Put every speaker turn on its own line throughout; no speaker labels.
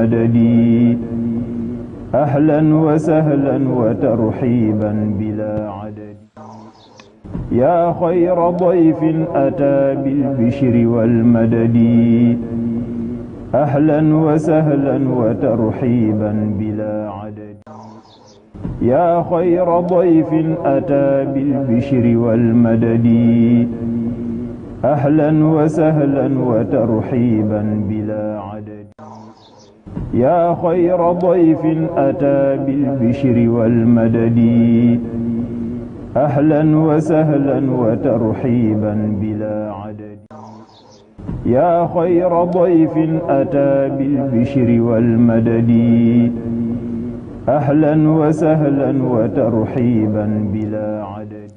مددي أهلا وسهلا وترحيبا بلا عدد يا خير ضيف أتى بالبشر والمدد أهلا وسهلا وترحيبا بلا عدد يا خير ضيف أتى بالبشر والمدد أهلا وسهلا وترحيبا بلا عدد يا خير ضيف أتى بالبشر والمدد أهلا وسهلا وترحيبا بلا عدد يا خير ضيف أتى بالبشر والمدد أهلا وسهلا وترحيبا بلا عدد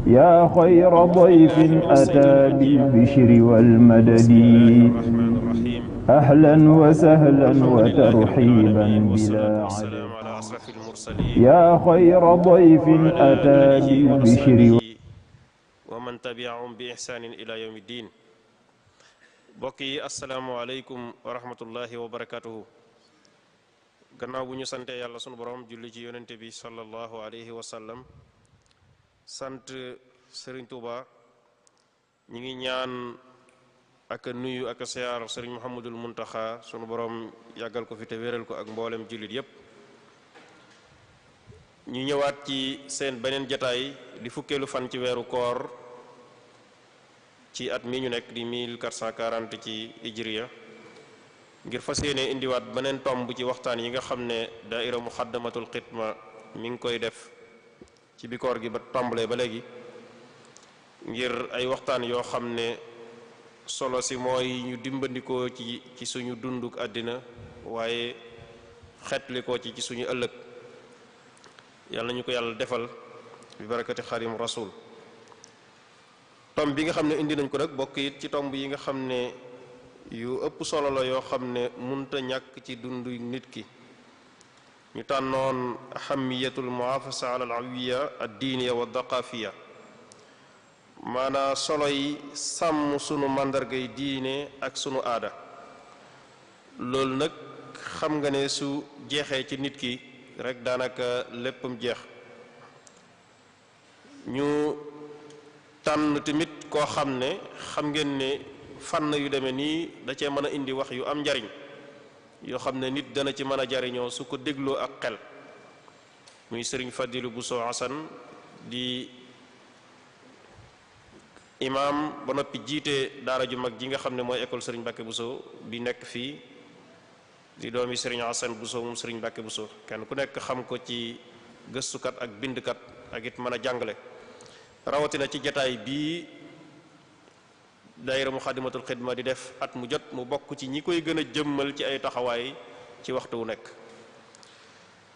يا خير ضيف أتى بالبشر والمدد أهلا وسهلا وترحيبا بلا عدد يا خير ضيف أتى بالبشر
ومن تبعهم بإحسان إلى يوم الدين. bokki assalaamu aleykum wa rahmatullahi wa barakatuhu. gannaaw bu ñu sante yàlla sunu borom julli ci yonente bi sallallahu alayhi wa sallam, sant Serigne Touba, ñi ngi ñaan ak nuyu ak siyaar Serigne Mouhamadul Muntaxa sunu borom yàggal ko fi te wéral ko ak mboolem jullit yépp. ñu ñëwaat ci seen beneen jataay di fukkeelu fan ci weeru koor ci at mi ñu nekk di 1440 ci hijriya, ngir fas yéene indiwaat beneen tomb ci waxtaan yi nga xam ne daaira muxaddamatul xidma mi ngi koy def ci bi koor gi ba tàmbalee ba léegi, ngir ay waxtaan yoo xam ne solo si mooy ñu dimbandikoo ci suñu dunduk àddina waaye xetlikoo ci suñu ëllëg. yàlla ñu ko yàlla defal bi barakati xadim rasul. tomb bi nga xam ne indi nañ ko nag bokk it ci tomb yi nga xam ne yu ëpp solo la yoo xam ne munta ñàkk ci dundu nit ki. ñu tànnoon ahamiyatul muafasa ala al awiya ad diiniya wa daqafiya, maanaa solo yi sàmm sunu màndargay diine ak sunu aada. loolu nag xam nga ne su jeexee ci nit ki rek daanaka léppam jeex. ñu tànn tamit koo xam ne xam ngeen ne fànn yu demee nii da cee mën a indi wax yu am njariñ yoo xam ne nit dana ci mën a jariñoo su ko dégloo ak xel, muy sëriñ Fadilu Buso Hasan di imaam ba noppi jiite daara ju mag ji nga xam ne mooy école sëriñ Mbàkke Buso bi nekk fii, di doomi sëriñ Hasan Buso moom sëriñ Mbàkke Buso. kenn ku nekk xam ko ci gëstukat ak bindkat ak it mën a jàngale, rawatina ci jataay bii daayira muxaddamatul xidma di def at mu jot mu bokk ci ñi koy gën a jëmmal ci ay taxawaay ci waxtu wu nekk.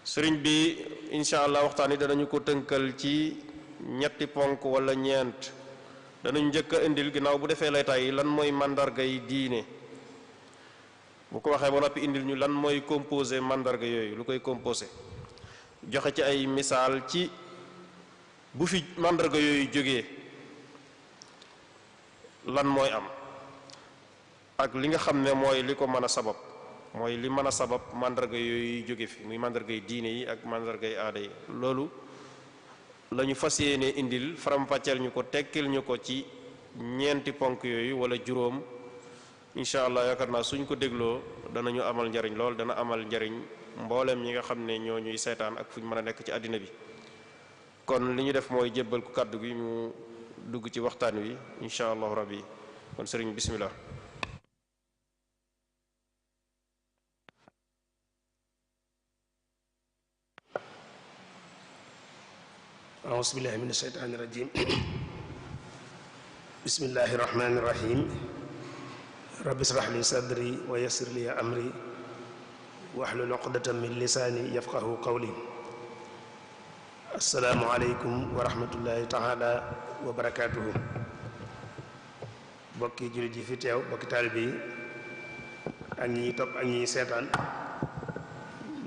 sëriñ bi incha allah waxtaan yi danañu ko tënkal ci ñetti ponk wala ñeent. danañu njëkk a indil ginnaaw bu defee laytaay yi lan mooy màndarga yi diine, bu ko waxee ba noppi indil ñu lan mooy composé màndarga yooyu, lu koy composé, joxe ci ay misaal ci bu fi màndarga yooyu jógee lan mooy am ak li nga xam ne mooy li ko mën a sabab, mooy li mën a sabab màndarga yooyu jóge fi, muy màndarga yi diine yi ak màndarga yi aada yi. loolu la ñu fas yéene indil faram-fàcceel ñu ko, tekkil ñu ko ci ñeenti ponk yooyu wala juróom. incha allah yaakaar naa suñ ko dégloo danañu amal njariñ lool, dana amal njariñ mboolem ñi nga xam ne ñoo ñuy seetaan ak fu ñu mën a nekk ci àddina bi. kon li ñu def mooy jébbal ko kàddu gi mu dugg ci waxtaan wi incha allahu rabbi. kon sëriñ bismillah.
أعوذ بالله من الشيطان الرجيم بسم الله الرحمن الرحيم رب اشرح لي صدري ويسر لي أمري واحلل عقدة من لساني يفقه قولي. السلام عليكم ورحمة الله تعالى وبركاته. bokki jullit yi fi teew, bokki taalibe yi ak ñi topp ak ñi seetaan,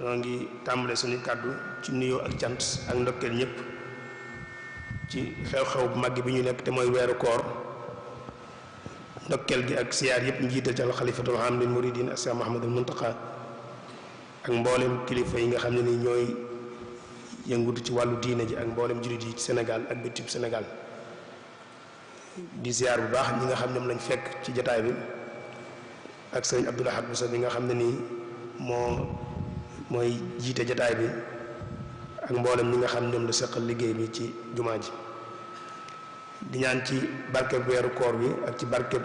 noo ngi tàmbale suñu kàddu ci nuyoo ak cant ak ndokkeel ñëpp ci xew-xew bu mag bi ñu nekk te mooy weeru koor ndokkeel gi ak siyaar yëpp njiital ci alxalifatul aam lil muridin ak Cheikh Mouhamadul Muntaqa ak mboolem kilifa yi nga xam ne ni ñooy yëngutu ci wàllu diine ji ak mboolem jullit yi ci Sénégal ak bitib Sénégal di siyaar bu baax ñi nga xam ne ñoom lañ fekk ci jataay bi ak sëriñ Abdoul Ahad Bousso bi nga xam ne nii mooy jiite jataay bi ak mboolem ñi nga xam ne ñoom la seqal liggéey bi ci jumaa ji di ñaan ci barkeb weeru koor bi ak ci barkeb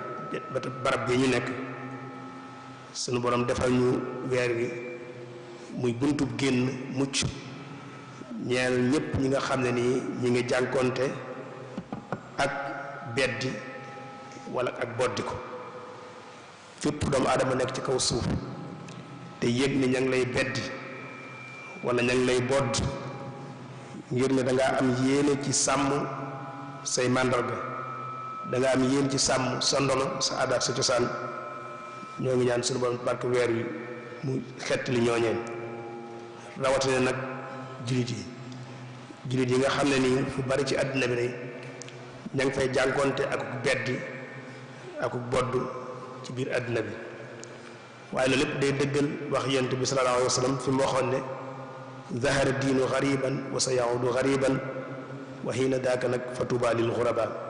barab bi ñu nekk sunu borom defal ñu weer wi muy buntub génn mucc ñeel ñépp ñi nga xam ne nii ñi ngi jànkonte ak beddi wala ak boddi ko fépp doomu aadama nekk ci kaw suuf te yëg ni ña ngi lay beddi wala ña ngi lay bodd ngir ne dangaa am yéene ci sàmm say màndarga danga am yéen ci sàmm sa ndono sa aada ak sa cosaan ñoo ngi ñaan suñu borom barke weer wi mu xett li ñooñeen rawatina nag jullit yi nga xam ne nii fu bari ci àddina bi day ña ngi fay jànkonte ak beddi ak bodd ci biir àddina bi waaye loolu lépp day dëggal wax yonent bi sallallahu alayhi wa sallam fi mu waxoon ne zahara diinu gariban wa sa yaudu gariban wa xiina daaka nag fa tuuba lil xuraba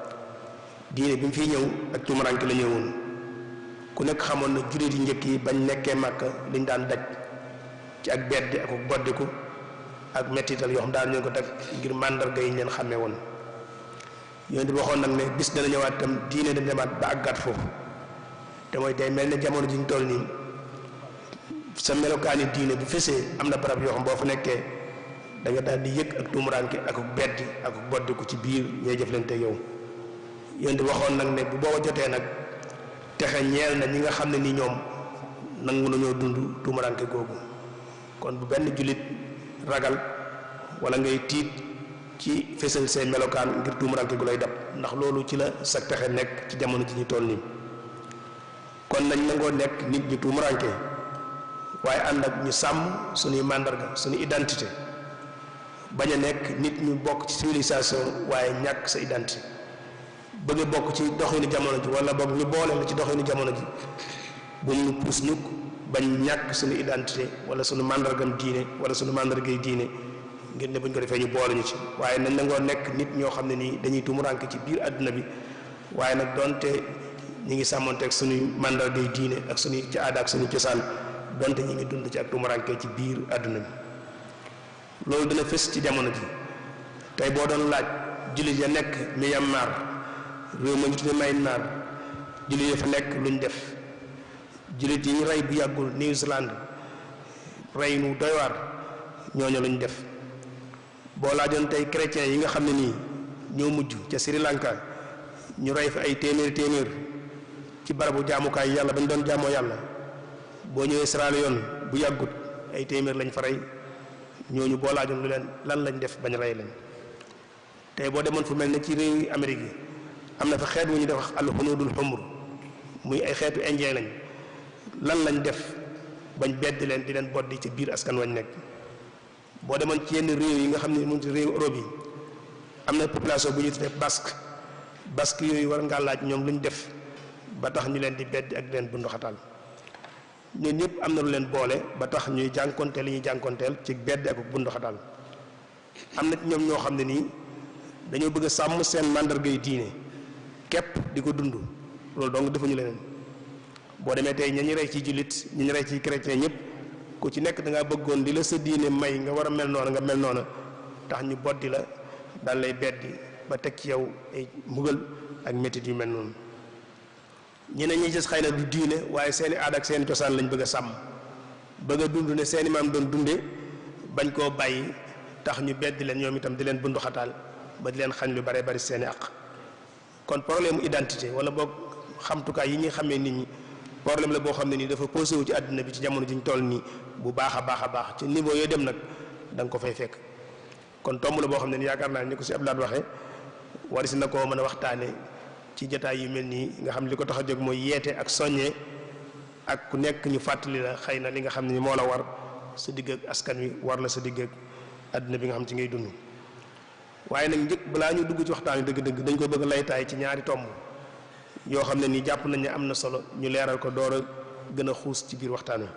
diine bi mu fiy ñëw ak tumuranke la ñëwoon ku nekk xamoon na jullit yi njëkk yi bañ nekkee màkk liñ daan daj ci ak beddi ak boddiku ak mettital yoo xam daan ñu ko teg ngir màndarga yi leen xàmmee woon yonent bi waxoon nag ne bis dana ñëwaat itam diine da demaat ba àggaat foofu te mooy day mel ne jamono ji ñu toll nii sa melokaani diine bu fesee am na barab yoo xam boo fa nekkee da nga daal di yëg ak tuumuranke ak beddi ak boddiku ci biir ñooy jëflante yow yonent bi waxoon nag ne bu booba jotee nag texe ñeel na ñi nga xam ne ni ñoom nangu nañoo dund tuumuranke googu kon bu benn jullit ragal wala ngay tiit ci fesal say melokaan ngir tuumuranke gu lay dab ndax loolu ci la sa texe nekk ci jamono ji ñu toll nii kon nañ nangoo nekk nit ñu tuumuranke waaye ànd ak ñu sàmm suñuy màndarga suñu identité bañ a nekk nit ñu bokk ci civilisation waaye ñàkk sa identité bëgg a bokk ci doxinu jamono ji wala boog ñu boole la ci doxinu jamono ji bu ñu puus nukk bañ ñàkk suñu identité wala suñu màndargam diine wala suñu màndargay diine ngir ne buñ ko defee ñu boole ñu ci waaye nañ nangoo nekk nit ñoo xam ne nii dañuy tuumuranke ci biir àdduna bi waaye nag doonte ñi ngi sàmmonteeg suñuy màndargay diine ak suñuy ci aada ak suñuy cosaan donte ñi ngi dund ci ak tuumuranke ci biir àdduna bi loolu dina fës ci jamono ji tey boo doon laaj jullit ya nekk Myanmar réew ma ñu tudde Myanmar jullit ya fa nekk luñ def jullit yi ñu rey bu yàggul New Zealand rey nu doy waar ñooñu luñ def boo laajoon tey chrétiens yi nga xam ne nii ñoo mujj ca Sri Lanka ñu rey fa ay téeméer ci barabu jaamukaay yàlla ba ñu doon jaamoo yàlla boo ñëwee Sierra Leone bu yàggut ay téeméer lañ fa rey ñooñu boo laajoon lu leen lan lañ def bañ rey leen tey boo demoon fu mel ne ci réewi Amérique yi am na fa xeet wu ñu def wax alxunuudul xumr muy ay xeetu indien lañ lan lañ def bañ bedd leen di leen boddi ci biir askan wañ nekk boo demoon ci yenn réew yi nga xam ne mu ci réew Europe yi am na population bu ñu tuddee basque yooyu war ngaa laaj ñoom lu ñu def ba tax ñu leen di beddi ak di leen bunduxatal ñun ñëpp am na lu leen boole ba tax ñuy jànkonteel li ñuy jànkonteel ci beddi ak bunduxatal am na ci ñoom ñoo xam ne nii dañoo bëgg a sàmm seen màndargay diine képp di ko dund loolu donc defuñu leneen boo demee tey ña ñu rey ci jullit ñi ñu rey ci chrétien ñëpp ku ci nekk da ngaa bëggoon di la sa diine may nga war a mel noona nga mel noona tax ñu boddi la daal lay beddi ba teg ci yow ay mbugal ak métit yu mel noonu ñeneen ñi gis xëy na du diine waaye seeni aada ak seeni cosaan lañ bëgg a sàmm bëgg a dund ne seeni maam doon dunde bañ koo bàyyi tax ñu beddi leen ñoom itam di leen bundu xataal ba di leen xañ lu bare bari seeni àq kon problème identité wala boog xamtukaay yi ñuy xamee nit ñi problème la boo xam ne nii dafa posé wu ci àddina bi ci jamono ji ñu toll nii bu baax a baax ci niveau yooyu dem nag da nga ko fay fekk kon tomb la boo xam ne ni yaakaar naa ni ko si Abdoulaye waxee wari si na koo mën a waxtaane ci jotaay yu mel nii nga xam li ko tax a jóg mooy yeete ak soññee ak ku nekk ñu fàttali la xëy na li nga xam ne ni moo la war sa digg ak askan wi war la sa digg ak àddina bi nga xam ci ngay dund waaye nag njëkk balaa ñu dugg ci waxtaan wi dëgg-dëgg dañ ko bëgg laytaay ci ñaari tomb yoo xam ne nii jàpp nañ ne am na solo ñu leeral ko door a gën a xuus ci biir waxtaan wi.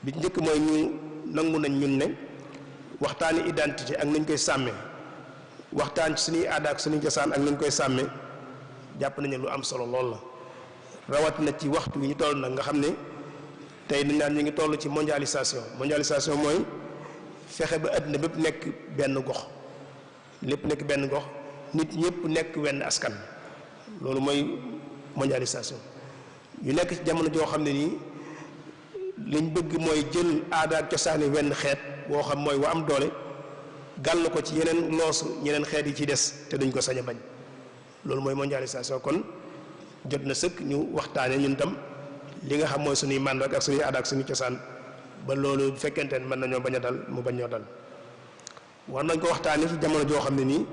bi ci njëkk mooy ñu nangu nañ ñun ne waxtaani identité ak nañ koy sàmmee waxtaan ci suñuy aada ak suñuy cosaan ak nañ koy sàmmee jàpp nañu lu am solo lool la rawat na ci waxtu wi ñu toll nag nga xam ne tey dañ naan ñu ngi toll ci mondialisation mooy fexe ba àddina bépp nekk benn gox lépp nekk benn gox nit ñëpp nekk wenn askan loolu mooy mondialisation ñu nekk ci jamono joo xam ne nii liñ bëgg mooy jël aada ak cosaani wenn xeet boo xam mooy wa am doole gàll ko ci yeneen loosu ñeneen xeet yi ci des te duñ ko sañ a bañ loolu mooy mondialisation kon jot na sëkk ñu waxtaane ñun tam li nga xam mooy suñuy màndarga ak suñuy aada ak suñuy cosaan ba loolu bu fekkente ne mën nañoo bañ a dal mu bañ ñoo dal war nañ ko waxtaane ci jamono joo xam ne nii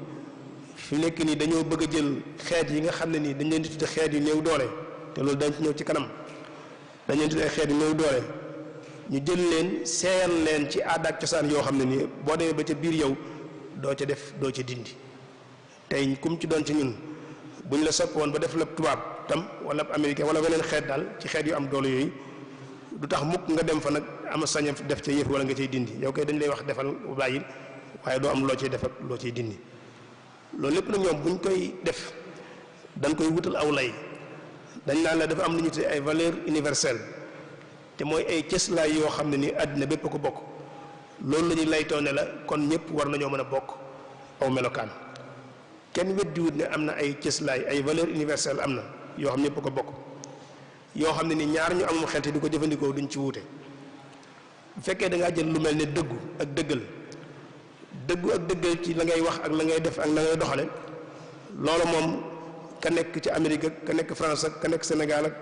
fi nekk nii dañoo bëgg a jël xeet yi nga xam ne nii dañ leen di tudde xeet yu néew doole te loolu dañ ci ñëw ci kanam dañ leen tudde xeet yu néew doole ñu jël leen seeyal leen ci aada ak cosaan yoo xam ne nii boo demee ba ca biir yow doo ca def doo ca dindi tey kum ci doon ci ñun buñ la sopp woon ba def la tubaab tam wala américain wala weneen xeet daal ci xeet yu am doole yooyu du tax mukk nga dem fa nag am sañ def ca yëf wala nga cay dindi yow kay dañ lay wax defal bàyyil waaye doo am loo ciy def ak loo ciy dindi loolu lépp nag ñoom buñ koy def dañ koy wutal aw lay dañ naan la dafa am lu ñu tuddee ay valeurs universelles te mooy ay cëslaay yoo xam ne ni àddina bépp ko bokk loolu la ñuy laytoo ne la kon ñëpp war nañoo mën a bokk aw melokaan kenn weddiwut ne am na ay cëslaay ay valeurs universelles am na yoo xam ñëpp ko bokk yoo xam ne ni ñaar ñu amul xel te di ko jëfandikoo duñ ci wuute bu fekkee da ngaa jël lu mel ne dëggu ak dëggal ci la ngay wax ak la ngay def ak la ngay doxale loolu moom ka nekk ci Amérique ak ka nekk France ak ka nekk Sénégal ak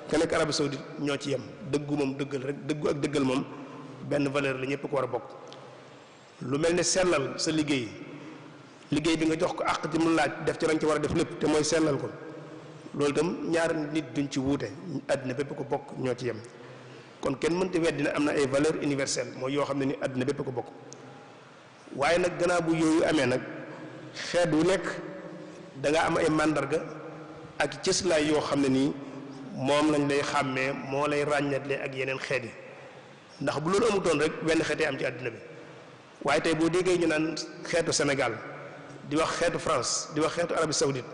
ka nekk Arabie Saoudite ñoo ci yem dëggu moom dëggal rek dëggu ak dëggal moom benn valeur la ñëpp ko war a bokk lu mel ne sellal sa liggéey bi nga jox ko àq ci mu laaj def ci lañ ci war a def lépp te mooy sellal ko loolu itam ñaar nit duñ ci wuute àddina bépp ko bokk ñoo ci yem kon kenn mënta weddi ne am na ay valeurs universelles mooy yoo xam ne ni àddina bépp ko bokk waaye nag gannaaw bu yooyu amee nag xeet wu nekk da nga am ay màndarga ak cëslaay yoo xam ne nii moom lañ lay xàmmee moo lay ràññatle ak yeneen xeet yi ndax bu loolu amutoon rek wenn xeetee am ci àddina bi waaye tey boo déggee ñu naan xeetu Sénégal di wax xeetu France di wax xeetu Arabie Saoudite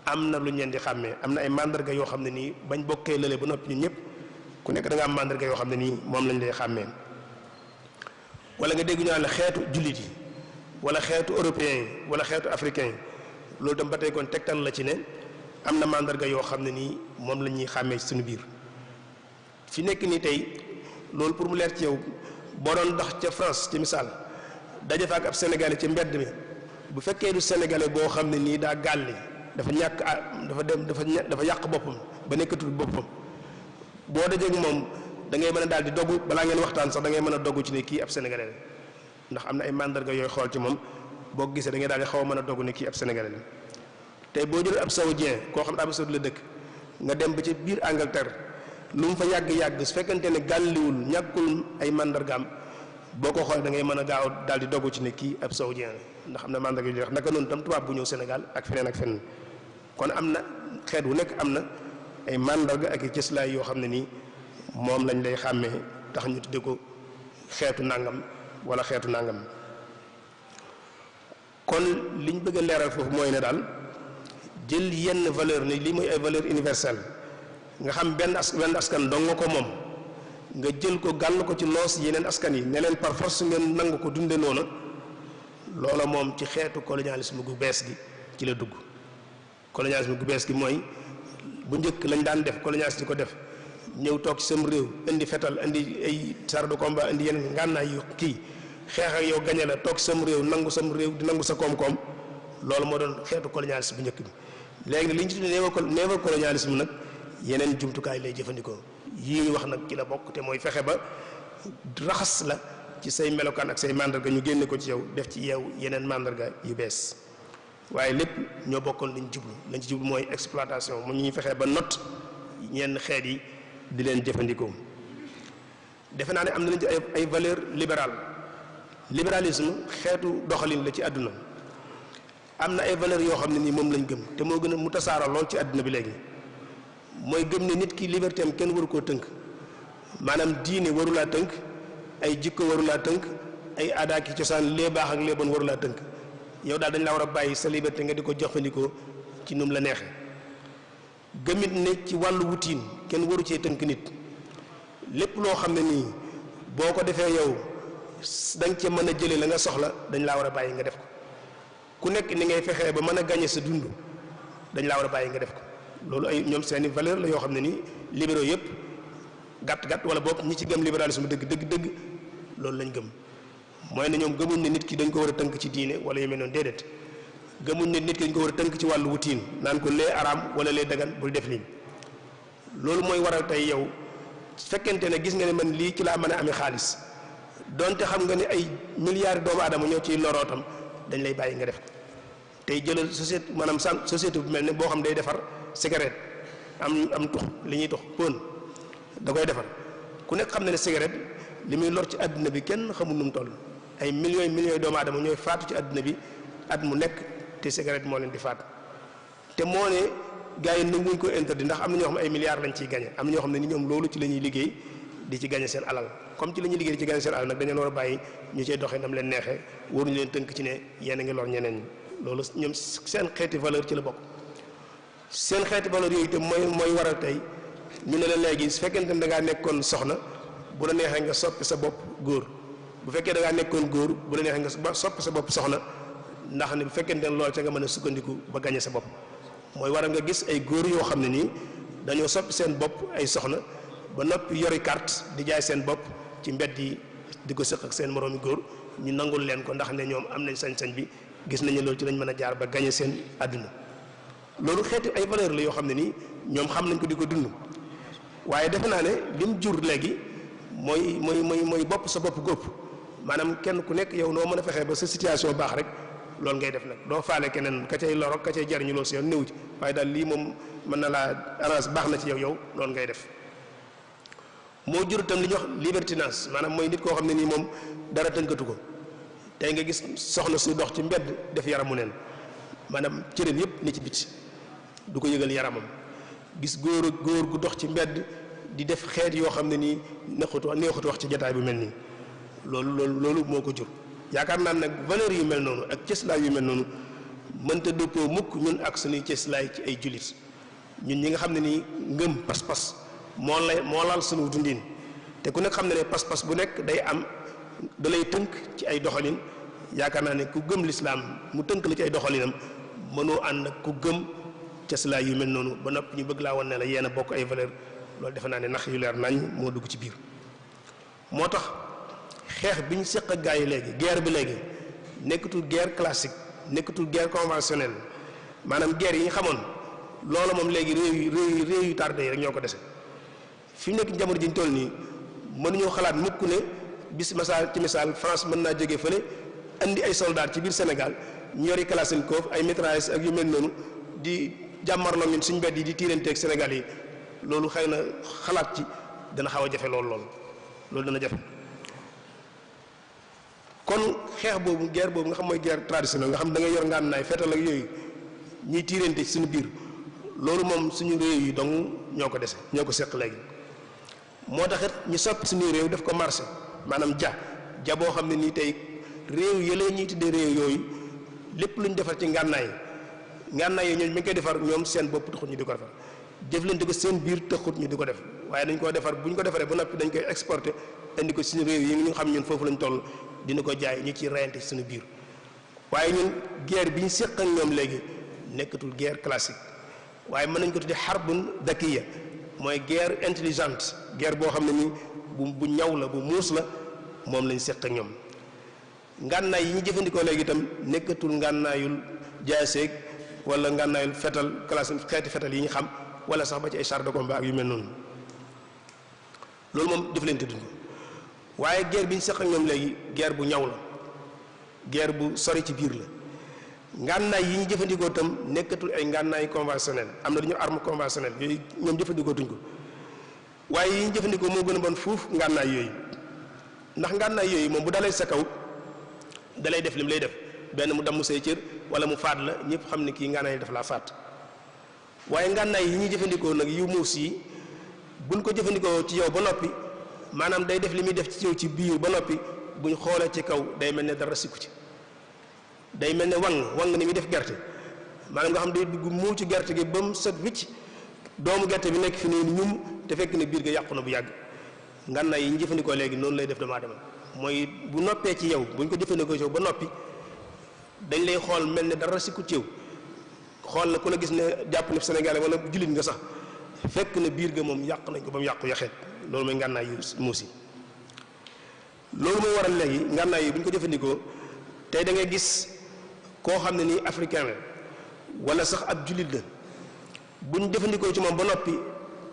am na lu ñu leen di xàmmee am na ay mandarga yoo xam ne nii bañ bokkee lële ba noppi ñun ñëpp ku nekk da nga am mandarga yoo xam ne nii moom lañ lay xàmmee wala nga dégg ñu naan la xeetu jullit yi wala xeetu européen yi wala xeetu africain yi loolu tam ba tey kon tegtal la ci ne am na mandarga yoo xam ne nii moom la ñuy xàmmee ci suñu biir fi nekk nii tey loolu pour mu leer ci yow boo doon dox ca France ci misaal daje fa ak ab sénégalais ci mbedd mi bu fekkee du sénégalais boo xam ne nii daa gàlli dafa ñàkk dafa yàq boppam ba nekkatul boppam boo dajeeg moom da ngay mën a daal di dogu balaa ngeen waxtaan sax da ngay mën a dogu ci ne kii ab sénégalais la ndax am na ay mandarga yooyu xool ci moom boo ko gisee da ngay daal di xaw a mën a dogu ne kii ab sénégalais la tey boo jëlee ab saoudien koo xam ne Arabie Saoudite la dëkk nga dem ba ci biir Angleterre lu mu fa yàgg-yàgg su fekkente ne gàlliwul ñàkkul ay mandargaam boo ko xoolee da ngay mën a gaaw daal di dogu ci ne kii ab saoudien la ndax am na mandarga yu wax naka noonu tam tubaab bu ñëw Sénégal ak feneen ak feneen kon am na xeet wu nekk am na ay mandarga ak i cëslaay yoo xam ne nii moom lañ lay xàmmee tax ñu tudde ko xeetu nangam wala xeetu nangam kon liñ bëgg a leeral foofu mooy ne daal jël yenn valeur ne lii mooy ay valeur universelle nga xam benn askan dong nga ko moom nga jël ko gàll ko ci loos yeneen askan yi ne leen par force ngeen nangu ko dunde noona loola moom ci xeetu colonialisme gu bees gi ci la dugg colonialisme gu bees gi mooy bu njëkk lañ daan def colonialiste di ko def ñëw toog ci sam réew indi fetal indi ay char de combat indi yeneen ngànnaay yu kii xeex ak yow gañe la toog ci sam réew nangu sam réew di nangu sa koom-koom loolu moo doon xeetu colonialisme bu njëkk bi léegi li ñu tuddee néocolonialisme nag yeneen jumtukaay lay jëfandikoo yii ñu wax nag ci la bokk te mooy fexe ba raxas la ci say melokaan ak say mandarga ñu génne ko ci yow def ci yeew yeneen mandarga yu bees waaye lépp ñoo bokkoon liñ ci jublu mooy exploitation mu ñuy fexe ba not ñenn xeet yi di leen jëfandikoo defe naa ne am nañ ci ay valeur libérale libéralisme xeetu doxalin la ci àdduna am na ay valeurs yoo xam ne nii moom lañ gëm te moo gën a mu tasaaroo lool ci àdduna bi léegi mooy gëm ne nit ki liberté am kenn waru koo tënk maanaam diine warulaa tënk ay jikko warulaa tënk ay aada ki cosaan lee baax ak lee bon warulaa tënk yow daal dañ la war a bàyyi sa liberté nga di ko jëfandikoo ci num la neexee gëmit ne ci wàllu wutiin kenn waru cee tënk nit lépp loo xam ne nii boo ko defee yow danga ca mën a jëlee la nga soxla dañ laa war a bàyyi nga def ko ku nekk ni ngay fexee ba mën a gagner sa dund dañ laa war a bàyyi nga def ko loolu ay ñoom seeni valeur la yoo xam ne nii libéraux yëpp gàtt wala boog ñi ci gëm libéralisme dëgg loolu lañ gëm mooy ne ñoom gëmuñ ne nit ki dañ ko war a tënk ci diine wala yu mel noonu déedéet gëmuñ ne nit ki dañ ko war a tënk ci wàllu wutiin naan ko lee araam wala lee dagan bul def lii loolu mooy waral tey yow fekkente ne gis nga ne man lii ci laa mën a amee xaalis donte xam nga ne ay milliards doomu aadama ñoo ciy lorootam dañ lay bàyyi nga def ko tey jëlal société maanaam société bu mel ne boo xam day defar cigarette am tux li ñuy tux pon da koy defar ku nekk xam ne ne cigarette li muy lor ci àdduna bi kenn xamul nu mu toll ay millions doomu aadama ñooy faatu ci àdduna bi at mu nekk te cigarette moo leen di faat te moo ne gars yi nanguñ ko interdit ndax am na ñoo xam ne ay milliards lañ ciy gagné am na ñoo xam ne ni ñoom loolu ci la ñuy liggéey di ci gagné seen alal comme ci la ñuy liggéey di ci gagné seen alal nag dañu war a bàyyi ñu cay doxee nam leen neexee waruñu leen tënk ci ne yéen a ngi lor ñeneen ñi loolu ñoom seen xeeti valeur ci la bokk seen xeeti valeur yooyu itam mooy waral tey ñu ne la léegi su fekkente ne da ngaa nekkoon soxna bu la neexee nga soppi sa bopp góor bu fekkee da ngaa nekkoon góor bu la neexee nga soppi sa bopp soxna ndax ne bu fekkente ne loolu ca nga mën a sukkandiku ba gañe sa bopp mooy waral nga gis ay góor yoo xam ne nii dañoo soppi seen bopp ay soxna ba noppi yori carte di jaay seen bopp ci mbedd yi di ko sëq ak seen moroomi góor ñu nangul leen ko ndax ne ñoom am nañ sañ-sañ bi gis nañu loolu ci lañ mën a jaar ba gañe seen àdduna loolu xeeti ay valeur la yoo xam ne nii ñoom xam nañ ko di ko dund waaye defe naa ne lim jur léegi mooy bopp sa bopp góob maanaam kenn ku nekk yow noo mën a fexee ba sa situation baax rek loolu ngay def nag doo faale keneen ka cay loro ka cay jariñu loolu si yow néew ci waaye daal lii moom mën na laa arrange baax na ci yow loolu ngay def moo jur itam li ñuy wax libertinage maanaam mooy nit koo xam ne nii moom dara tënkatu ko tey nga gis soxna su dox ci mbedd def yaramu neen maanaam cëréem yëpp ni ci biti du ko yëgal yaramam gis góor gu dox ci mbedd di def xeet yoo xam ne nii neexutu wax ci jataay bu mel nii loolu moo ko jur yaakaar naa nag valeur yu mel noonu ak cëslaay yu mel noonu mënta dëppoo mukk ñun ak suñuy cëslaay ci ay jullit ñun ñi nga xam ne nii ngëm pas-pas moo laal suñu dundin te ku nekk xam ne ne pas-pas bu nekk da lay tënk ci ay doxalin yaakaar naa ne ku gëm lislaam mu tënk la ci ay doxalinam mënoo ànd ak ku gëm cëslaay yu mel noonu ba noppi ñu bëgg laa wan ne la yéen a bokk ay valeur loolu defe naa ne nax yu leer nañ moo dugg ci biir moo tax xeex bi ñu seq ak gaa yi léegi guerre bi léegi nekkatul guerre classique nekkatul guerre conventionnelle maanaam guerre yi ñu xamoon loola moom léegi réew yu tardé yi rek ñoo ko dese fi mu nekk jamono ji ñu toll nii mënuñoo xalaat mukk ne bis ci misaal France mën naa jógee fële andi ay soldats ci biir Sénégal ñu yori Kalachnikov ay mitraillettes ak yu mel noonu di jàmmarloo ñun suñu mbedd yi di tiiranteeg Sénégal yi loolu xëy na xalaat ci dana xaw a jafe loolu dana jafe. kon xeex boobu guerre boobu nga xam mooy guerre traditionnelle nga xam da ngay yor ngànnaay fetal ak yooyu ñuy tiirante ci suñu biir loolu moom suñu réew yi dong ñoo ko dese ñoo ko seq léegi moo tax it ñu soppi suñuy réew def ko marché maanaam ja boo xam ne nii tey réew yële ñuy tuddee réew yooyu lépp lu ñu defar ci ngànnaay yooyu ñoom mi ngi koy defar ñoom seen bopp taxut ñu di ko defar jëflante ko seen biir taxut ñu di ko def waaye dañ koo defar bu ñu ko defaree ba noppi dañ koy exporté indi ko suñu réew yi ñu xam ñun foofu lañ toll dina ko jaay ñu ciy reyante suñu biir waaye ñun guerre bi ñu séq ak ñoom léegi nekkatul guerre classique waaye mën nañ ko tuddee xarbun dakiya mooy guerre intelligente guerre boo xam ne ni bu ñaw la bu muus la moom lañ séq ak ñoom ngànnaay yi ñu jëfandikoo léegi itam nekkatul ngànnaayul jaaseeg wala ngànnaayul fetal classe xeeti fetal yi ñu xam wala sax ba ci ay chars de combat ak yu mel noonu loolu moom daf leen tëdd waaye guerre bi ñu seq ak ñoom léegi guerre bu ñaw la guerre bu sori ci biir la ngànnaay yi ñu jëfandikoo itam nekkatul ay ngànnaay conventionnel am na dañu arme conventionnelle yooyu ñoom jëfandikoo tuñ ko waaye yi ñu jëfandikoo moo gën a bon fuuf ngànnaay yooyu ndax ngànnaay yooyu moom bu dalee sa kaw dalay def lim lay def benn mu damm say cër wala mu faat la ñëpp xam ne kii ngànnaay dafa laa faat. waaye ngànnaay yi ñuy jëfandikoo nag yu muus yi buñ ko jëfandikoo ci yow ba noppi maanaam day def li muy def ci yow ci biir ba noppi buñ xoolee ci kaw day mel ne dara sikku ci day mel ne wang ni muy def gerte maanaam nga xam day dugg muu ci gerte gi ba mu set wicc doomu gerte bi nekk fi nii ñum te fekk ne biir ga yàqu na bu yàgg. ngànnaay yi ñu jëfandikoo léegi noonu lay def doomu aadama mooy bu noppee ci yow buñ ko jëfandikoo ci yow ba noppi dañ lay xool mel ne dara sikku ci yow xool la ku la gis ne jàpp ne Sénégalais wala jullit nga sax fekk ne biir ga moom yàq nañ ko ba mu yàqu yaxeet loolu mooy ngànnaay yu muus yi. loolu mooy waral léegi ngànnaay yi bu ñu ko jëfandikoo tey da ngay gis koo xam ne nii africain la wala sax ab jullit la bu ñu jëfandikoo ci moom ba noppi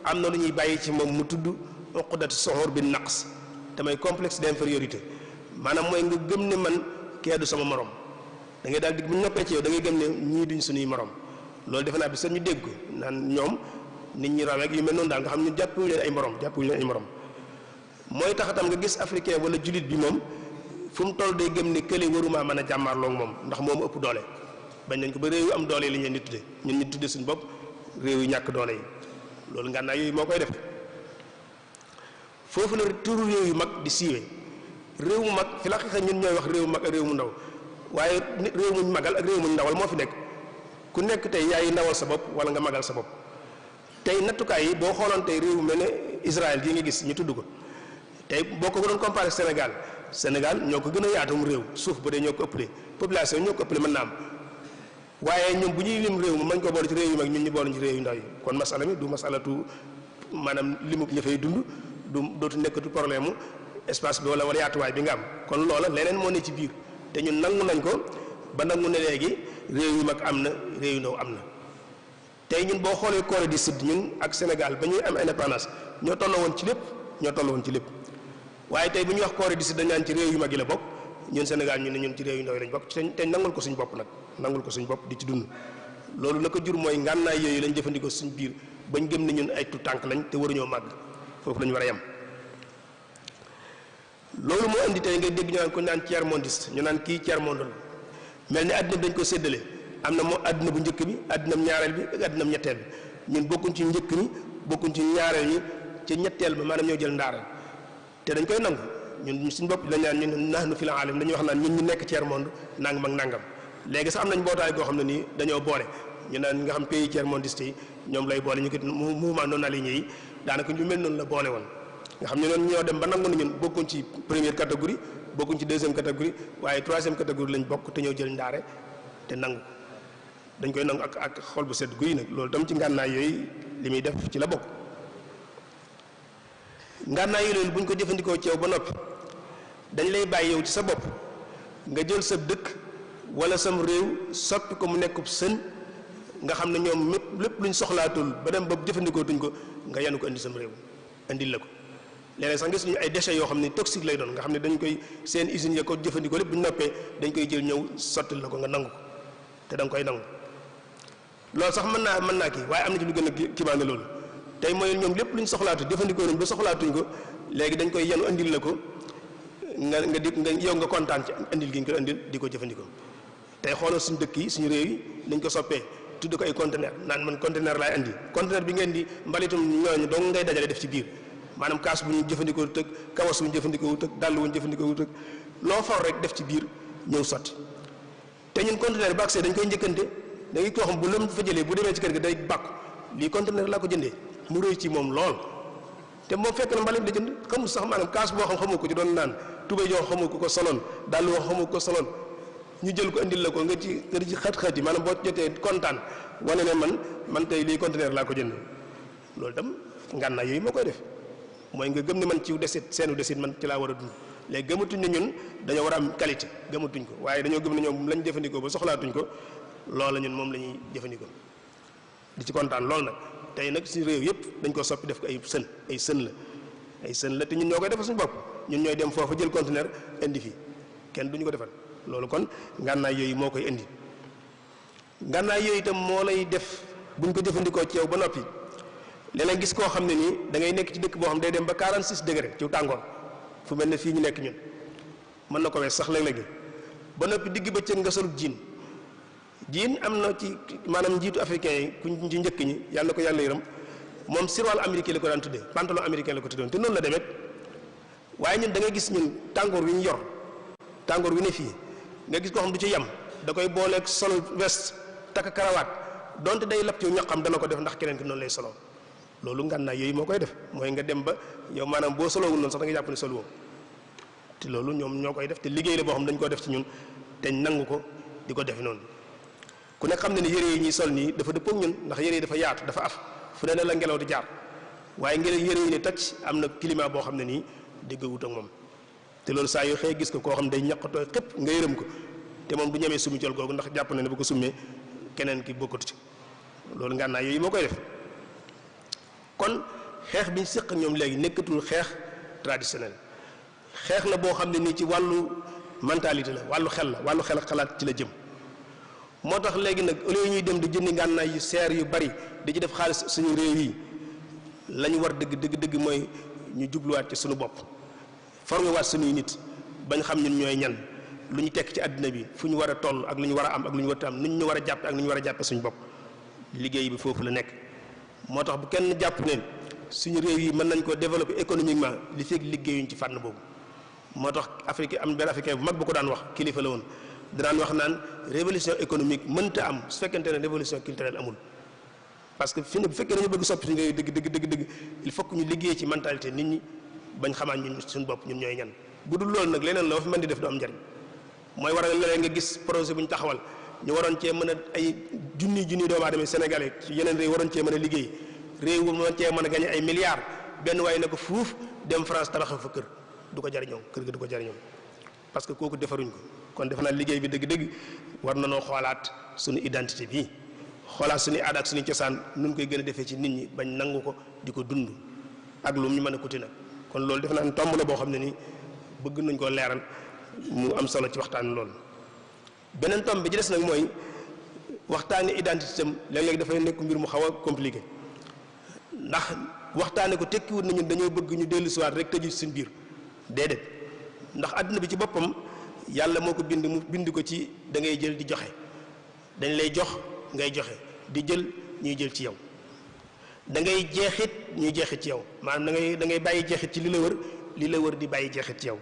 am na lu ñuy bàyyi ci moom mu tudd uqdat soxor bi naqs te mooy complexe d'infériorité maanaam mooy nga gëm ne man kee du sama morom da ngay daal di bu ñu noppee ci yow da ngay gëm ne ñii duñ suñuy morom loolu defe naa bi sax ñu dégg ko naan ñoom nit ñi raweeg yu mel noonu daal nga xam ne jàppuñu leen ay morom mooy tax itam nga gis africain wala jullit bi moom fu mu toll day gëm ne kële waruma mën a jàmmaarloo moom ndax moom ëpp doole bañ nañ ko ba réew yu am doole yi la ñu leen di tudde ñun ñu tudde suñu bopp réew yu ñàkk doole yi loolu ngànnaay yooyu moo koy def foofu la turu réew yu mag di siiwee réew mu mag fi la xeex ñun ñooy wax réew mu mag ak réew mu ndaw waaye réew muñ magal ak réew muñ ndawal moo fi nekk ku nekk tey yaay ndawal sa bopp wala nga magal sa bopp tey nattukaay yi boo xooloon tey réew mel ne Israël gii nga gis ñu tudd ko tey boo ko doon comparé Sénégal ñoo ko gën a yaatum réew suuf ba dee ñoo ko ëppale population ñoo ko ëppale mën naa am waaye ñun bu ñuy lim réew mi mañ ko boole ci réew yu mag ñun ñu boole ci réew yu ndaw yi kon masala mi du masalatu maanaam limub ña fay dund du dootu nekkatu problème mu espace bi wala yaatuwaay bi nga am kon loola leneen moo ne ci biir te ñun nangu nañ ko ba nangu ne léegi réew yu mag am na réew yu ndaw am na tey ñun boo xoolee Corée du Sud ñun ak Sénégal ba ñuy am indépendance ñoo tolloo woon ci lépp waaye tey bu ñuy wax Corée du Sud dañ naan ci réew yu mag yi la bokk ñun Sénégal ñu ne ñun ci réew yu ndaw yi lañ bokk te nangul ko suñu bopp nag nangul ko suñu bopp di ci dund loolu la ko jur mooy ngànnaay yooyu lañ jëfandikoo suñu biir bañ gëm ne ñun ay tu tànk lañ te waruñoo màgg foofu lañu war a yem loolu moo indi tey nga dégg ñu naan ko naan tiers mondiste ñu naan kii tiers monde la mel ni àddina bi dañ ko séddale am na moo àddina bu njëkk bi àddinam ñaareel bi ak àddinam ñetteel bi ñun bokkuñ ci njëkk ñi bokkuñ ci ñaareel ñi ci ñetteel ba maanaam ñoo jël ndaaral te dañ koy nangu ñun suñu bopp dañ naan ñun nahnu fil aalam dañuy wax naan ñun ñu nekk tiers monde nangam ak nangam léegi sax am nañ mbootaay goo xam ne nii dañoo boole ñu naan nga xam pays tiers mondiste yi ñoom lay boole ñu ko mouvement non aligné yi daanaka ñu mel noonu la boole woon nga xam ne noonu ñoo dem ba nangu na ñun bokkuñ ci première catégorie bokkuñ ci deuxième catégorie waaye troisième catégorie lañ bokk te ñoo jël ndaare te nangu dañ koy nangu ak xol bu sedd guy nag loolu tam ci ngànnaay yooyu li muy def ci la bokk ngànnaay yooyu loolu bu ñu ko jëfandikoo ci yow ba noppi dañ lay bàyyi yow ci sa bopp nga jël sa dëkk wala sam réew soppi ko mu nekkub sën nga xam ne ñoom lépp luñ soxlaatul ba dem ba jëfandikoo tuñ ko nga yanu ko indi sam réew indil la ko léeg-léeg sax gis ñu ay déchets yoo xam ne toxique lay doon nga xam ne dañ koy seen usines ya ko jëfandikoo lépp bu ñu noppee dañ koy jël ñëw sottil la ko nga nangu ko te da nga koy nangu loolu sax mën naa kii waaye am na ci lu gën a kibaane loolu tey mooy ñoom lépp luñ soxlaatu jëfandikoo nañ ba soxlaatuñ ko léegi dañ koy yanu indil la ko nga yow nga kontaan ci indil gi nga ko indil di ko jëfandikoo tey xoolal suñu dëkk yi suñu réew yi dañ ko soppee tudd ko ay conteneur naan man conteneur laay andi conteneur bi ngeen di mbalitum ñooñu dong ngay dajale def ci biir maanaam kaas bu ñu jëfandikoo wut ak kawas bu ñu jëfandikoo wut ak dàll bu ñu jëfandikoo wut ak loo for rek def ci biir ñëw sotti te ñun conteneur bi accès dañ koy njëkkante da ngay koo xam bu lam fa jëlee bu demee ci kër gi day bàkku lii conteneur laa ko jëndee mu rëy ci moom lool te moom fekk na mbalit la jënd xamul sax maanaam kaas boo xam xamoo ko ci doon naan tubéy joo xamoo ko soloon dàll woo xamoo ko soloon ñu jël ko indil la ko nga ci xat-xat yi maanaam boo jotee kontaan wane ne man tey lii conteneur laa ko jënd loolu tam ngànnaay yooyu moo koy def mooy nga gëm ne man ci desit seenu desit man ci laa war a dund léegi gëmatuñ ne ñun dañoo war a am qualité gëmatuñ ko waaye dañoo gëm ne ñoom lañ jëfandikoo ba soxlaatuñ ko loola ñun moom la ñuy jëfandikoo di ci kontaan loolu nag tey nag suñu réew yëpp dañ ko soppi def ko ay sën la te ñun ñoo koy defal suñu bopp ñun ñooy dem foofa jël conteneur indi fii kenn duñu ko defal loolu kon ngànnaay yooyu moo koy indi ngànnaay yooyu itam moo lay def buñ ko jëfandikoo ci yow ba noppi léeg-léeg gis koo xam ne nii da ngay nekk ci dëkk boo xam day dem ba 46 degré ci tàngoor fu mel ne fii ñu nekk ñun mën na ko wees sax léeg-léegi ba noppi digg bëccëg nga solub jiin jiin am na ci maanaam njiitu africain yi ku ci njëkk ñi yàlla na ko yàlla yërëm moom sirwal américain la ko daan tuddee pantalon américain la ko tuddoon te noonu la demet waaye ñun da ngay gis ñun tàngoor wi ñu yor tàngoor wi ne fii nga gis koo xam du ci yem da koy booleeg solo veste takk karawaat donte day lap ci ñaqam dana ko def ndax keneen ki noonu lay solo loolu ngànnaay yooyu moo koy def mooy nga dem ba yow maanaam boo solowul noonu sax da nga jàpp ne solo te loolu ñoom ñoo koy def te liggéey la boo xam dañ koo def ci ñun te nangu ko di ko def noonu ku nekk xam ne ni yére yi ñuy sol nii dafa dëppoo ak ñun ndax yére yi dafa yaatu dafa af fu ne la ngelaw di jaar waaye ngelaw yére yi ne tacc am na climat boo xam ne nii dégg wut ak moom te loolu saa yoo xëy gis ko koo xam day ñaqatoo xëpp nga yërëm ko te moom du ñemee summi col googu ndax jàpp na ne bu ko summee keneen ki bokkatu ci loolu ngànnaay yooyu moo koy def kon xeex bi ñu séq ñoom léegi nekkatul xeex traditionnel xeex la boo xam ne nii ci wàllu mentalité la wàllu xel xalaat ci la jëm moo tax léegi nag au lieu ñuy dem di jëndi ngànnaay yu seer yu bari di ci def xaalis suñu réew yi la ñu war dëgg mooy ñu jubluwaat ci suñu bopp formé waat suñuy nit bañ xam ñun ñooy ñan lu ñu tekk ci àddina bi fu ñu war a toll ak lu ñu war a am ak lu ñu war a am nu ñu war a jàppe ak nu ñu war a jàppe suñu bopp liggéey bi foofu la nekk moo tax bu kenn jàpp ne suñu réew yi mën nañ ko développer économiquement li fekk liggéeyuñ ci fànn boobu moo tax Afrique am benn africain bu mag bu ko daan wax kilifa la woon danaan wax naan révolution économique mënta am su fekkente ne révolution culturelle amul parce que fi ne bu fekkee dañu bëgg soppi suñu réew dëgg il faut que ñu liggéey ci mentalité nit ñi bañ xamaat ñun suñu bopp ñun ñooy ñan bu dul loolu nag leneen loo fi mën di def du am njariñ mooy waral leneen nga gis projet bu ñu taxawal ñu waroon cee mën a ay junni doomu aadama sénégalais ci yeneen réew waroon cee mën a liggéey réew bu mën cee mën a gagné ay milliards benn waaye ne ko fuuf dem France tabaxal fa kër du ko jariñoo kër ga du ko jariñoo parce que kooku defaruñ ko kon def naa liggéey bi dëgg-dëgg war na noo xoolaat suñu identité bi xoolaat suñu aada ak suñu cosaan nun koy gën a defee ci nit ñi bañ nangu ko di ko dund ak lu ñu mën a kuti nag kon loolu def naa ne tomb la boo xam ne nii bëgg nañ koo leeral mu am solo ci waxtaan loolu beneen tomb bi ci des nag mooy waxtaane identité am léeg-léeg dafay nekk mbir mu xaw a compliqué ndax waxtaane ko tekkiwut na ñun dañoo bëgg ñu dellu siwaat rek tëju suñ biir déedéet ndax àdduna bi ci boppam yàlla moo ko bind mu bind ko ci da ngay jël di joxe dañ lay jox ngay joxe di jël ñuy jël ci yow da ngay jeexit ñuy jeexit ci yow maanaam da ngay bàyyi jeexit ci li la wër di bàyyi jeexit ci yow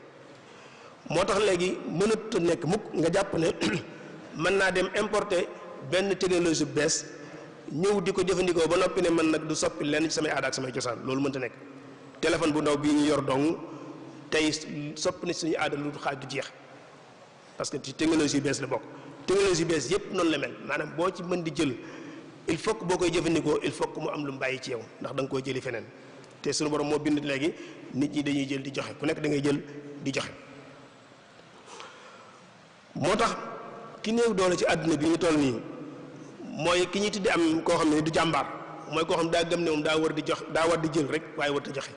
moo tax léegi mënut a nekk mukk nga jàpp ne mën naa dem importer benn technologie bu bees ñëw di ko jëfandikoo ba noppi ne man nag du soppi lenn ci samay aada ak samay cosaan loolu mënta nekk téléphone bu ndaw bii ñu yor dong tey soppi na suñu aada lu xaaj du jeex parce que ci technologie bees la bokk technologie bees yépp noonu la mel maanaam boo ci mën di jël il faut que boo koy jëfandikoo il faut que mu am lu mu bàyyi ci yow ndax da nga koy jëli feneen te suñu borom moo bind léegi nit ñi dañuy jël di joxe ku nekk da ngay jël di joxe moo tax ki néew doole ci àdduna bi ñu toll nii mooy ki ñuy tudde am koo xam ne du jàmbaar mooy koo xam daa gëm ne moom daa war di jox daa war di jël rek waaye war di joxe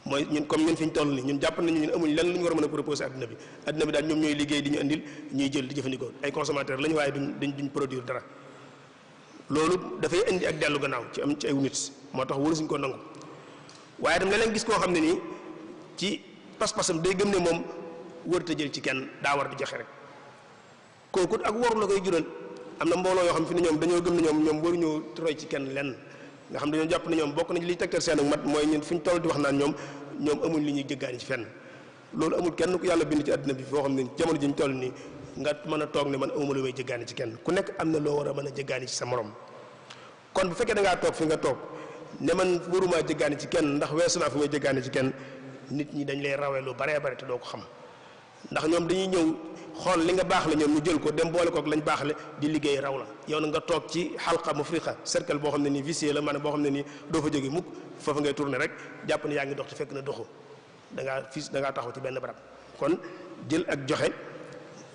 mooy ñun comme ñun fi ñu toll nii ñun jàpp nañu ñun amuñ lenn lu ñu war a mën a proposer àdduna bi daal ñoom ñooy liggéey di ñu indil ñuy jël di jëfandikoo ay consommateur lañu waaye duñ produire dara loolu dafay indi ak dellu gannaaw ci ay nit moo tax wóolu suñ ko nangu waaye tam leneen gis koo xam ne nii ci pas-pasam day gëm ne moom warut a jël ci kenn daa war di joxe rek kooku ak waru la koy jural am na mbooloo yoo xam fi ne ñoom dañoo gëm ne ñoom waruñoo roy ci kenn lenn nga xam dañoo jàpp ne ñoom bokk nañ liy tegtal seen ak mat mooy ñun fu ñu toll di wax naan ñoom amuñ li ñuy jëggaani ci fenn loolu amul kenn ku yàlla bind ci àddina bi foo xam ne jamono ji ñu toll nii nga mën a toog ne man amuma lu may jëggaani ci kenn ku nekk am na loo war a mën a jëggaani ci sa morom kon bu fekkee da ngaa toog fi nga toog ne man warumaa jëggaani ci kenn ndax weesu naa fi may jëggaani ci kenn nit ñi dañ lay rawee lu baree bare te doo ko xam ndax ñoom dañuy ñëw xool li nga baax la ñoom ñu jël ko dem boole kook lañ baax le di liggéey raw la yow na nga toog ci xalqa mufriqa cercle boo xam ne nii vicieux la maanaam boo xam ne nii doo fa jóge mukk foofu ngay tourner rek jàpp ne yaa ngi dox te fekk na doxu da ngaa taxaw ci benn barab kon jël ak joxe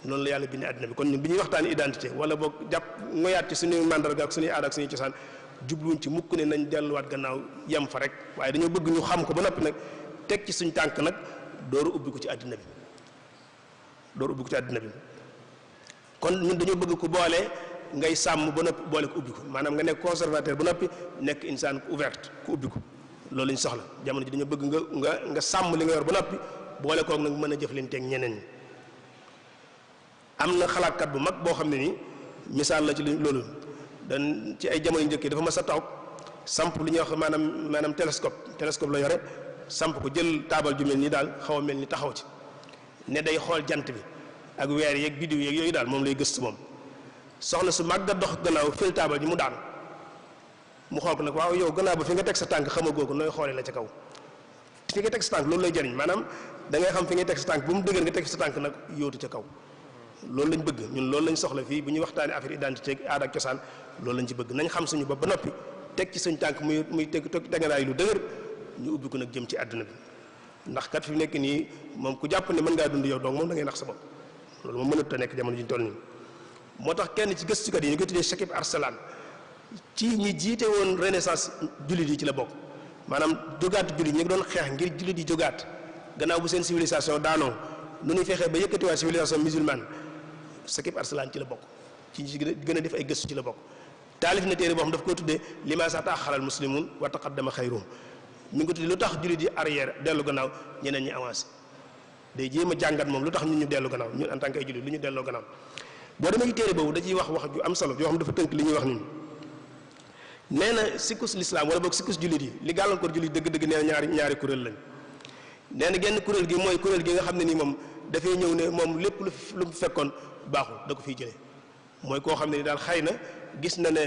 noonu la yàlla bindee àddina bi kon ñun bi ñuy waxtaani identité wala boog jàpp ngoyaat ci suñuy mandarga ak suñuy aada ak suñuy cosaan jubluñ ci mukk ne nañ delluwaat gannaaw yem fa rek waaye dañoo bëgg ñu xam ko ba noppi nag teg ci suñ tànk nag dooru ubbi ko ci àddina bi kon ñun dañoo bëgg ku boole ngay sàmm ba noppi boole ko ubbi ko maanaam nga nekk conservateur ba noppi nekk insaan ouverte ku ubbi ko loolu lañ soxla jamono ji dañoo bëgg nga sàmm li nga yor ba noppi boole kook nag mën a jëflanteeg ñeneen ñi am na xalaatkat bu mag boo xam ne nii misaal la ci loolu dan ci ay jamono njëkk dafa mas a taw samp lu ñuy wax maanaam télescope la yore samp ko jël taabal ju mel nii daal xaw a mel ni taxaw ci ne day xool jant bi ak weer yeeg biddiw yeeg yooyu daal moom lay gëstu moom soxna su màgg a dox gannaaw fil taabal ji mu daan mu xool ko nag waaw yow gannaaw ba fi nga teg sa tànk xamagoo ko nooy xoolee la ca kaw fi nga teg sa tànk loolu lay jariñ maanaam da ngay xam fi ngay teg sa tànk bu mu dëgër nga teg sa tànk nag yóotu ca kaw loolu lañ bëgg ñun loolu lañ soxla fii bu ñuy waxtaanee affaire identité ak aada ak cosaan loolu lañ ci bëgg nañ xam suñu bopp ba noppi teg ci suñ tànk muy teganaay lu dëgër ñu ubbi ko nag jëm ci àdduna bi ndax kat fi nekk nii moom ku jàpp ne mën ngaa dund yow donc moom da ngay nax sa bopp loolu moom mënut a nekk jamono ji ñu toll nii moo tax kenn ci gëstukat yi ñu ko tuddee Shakib Arsalan ci ñi jiite woon renaissance jullit yi ci la bokk maanaam jógaat jullit ñi doon xeex ngir jullit yi jógaat gannaaw bu seen civilisation daanoo nu ñuy fexee ba yëkkatiwaat civilisation musulmane Shakib Arsalan ci la bokk ci ñi gën a def ay gëstu ci la bokk taalif na téere boo xam daf koo tuddee limaasa taaxaral muslimun wa taqaddama xayruhum mi ngi ko tuddee lu tax jullit yi arrière dellu gannaaw ñeneen ñi avancé day jéem a jàngat moom lu tax ñun ñu dellu gannaaw ñun en tant que ay jullit lu ñu delloo gannaaw boo demee ci téere boobu da ciy wax ju am solo yoo xam dafa tënk li ñuy wax nii nee na sikkus l'islam wala boog sikkus jullit yi li gàllankoor jullit dëgg-dëgg nee na ñaari kuréel lañ nee na genn kuréel gi mooy kuréel gi nga xam ne nii moom dafay ñëw ne moom lépp lu mu fekkoon baaxul da ko fiy jëlee mooy koo xam ne ni daal xëy na gis na ne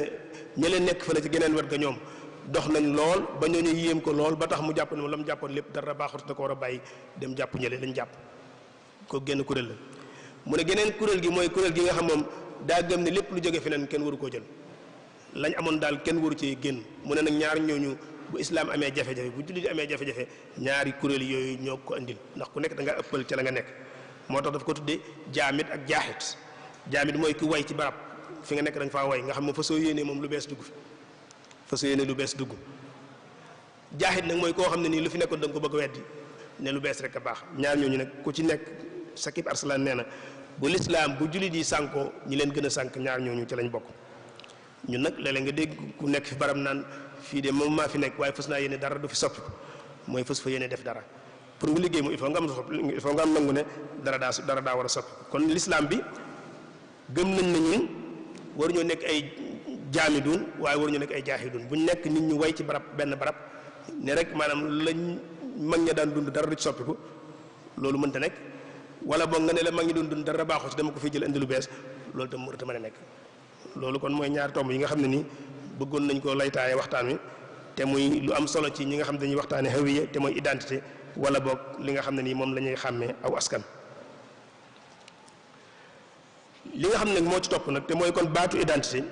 ña leen nekk fële ci geneen wet ga ñoom dox nañ lool ba ñooñu yéem ko lool ba tax mu jàpp ne moom la mu jàppoon lépp dara baaxut da ko war a bàyyi dem jàpp ñële lañ jàpp ko genn kuréel la mu ne geneen kuréel gi mooy kuréel gi nga xam moom daa gëm ne lépp lu jóge feneen kenn waru koo jël lañ amoon daal kenn waru ci génn mu ne nag ñaar ñooñu bu islaam amee jafe-jafe bu jullit amee jafe-jafe ñaari kuréel yooyu ñoo ko andil ndax ku nekk da nga ëppal ca la nga nekk moo tax daf ko tuddee jaamit ak jaaxit jaamit mooy ku way ci barab fi nga nekk da nga faa way nga xam ne fa soo yéenee moom lu bees dugg fi fa soo yéenee lu bees dugg jaaxit nag mooy koo xam ne nii lu fi nekkoon da nga ko bëgg a weddi ne lu bees rek a baax ñaar ñooñu nag ku ci nekk Shakib Arsalan nee na bu lislaam bu jullit yi sànkoo ñi leen gën a sànk ñaar ñooñu ci lañ bokk ñun nag léeg-léeg nga dégg ku nekk fi barab naan fii de moom maa fi nekk waaye fës naa yéene dara du fi soppi mooy fës fa yéene def dara pour nga liggéey moom il faut nga am nangu ne dara daa war a soppi kon lislaam bi gëm nañ ne ñun waruñoo nekk ay jaamidun waaye waruñoo nekk ay jaahidun buñ nekk nit ñu way ci barab benn barab ne rek maanaam lañ mag ña daan dund dara du ci soppiku loolu mënta nekk wala boog nga ne la mag ñi doon dund dara baaxu ci dama ko fi jël indi lu bees loolu tam mënta mën a nekk loolu kon mooy ñaari tomb yi nga xam ne nii bëggoon nañ koo laytaaye waxtaan wi te muy lu am solo ci ñi nga xam ne dañuy waxtaane hawiya te mooy identité wala boog li nga xam ne nii moom la ñuy xàmmee aw askan li nga xam ne moo ci topp nag te mooy kon baatu identité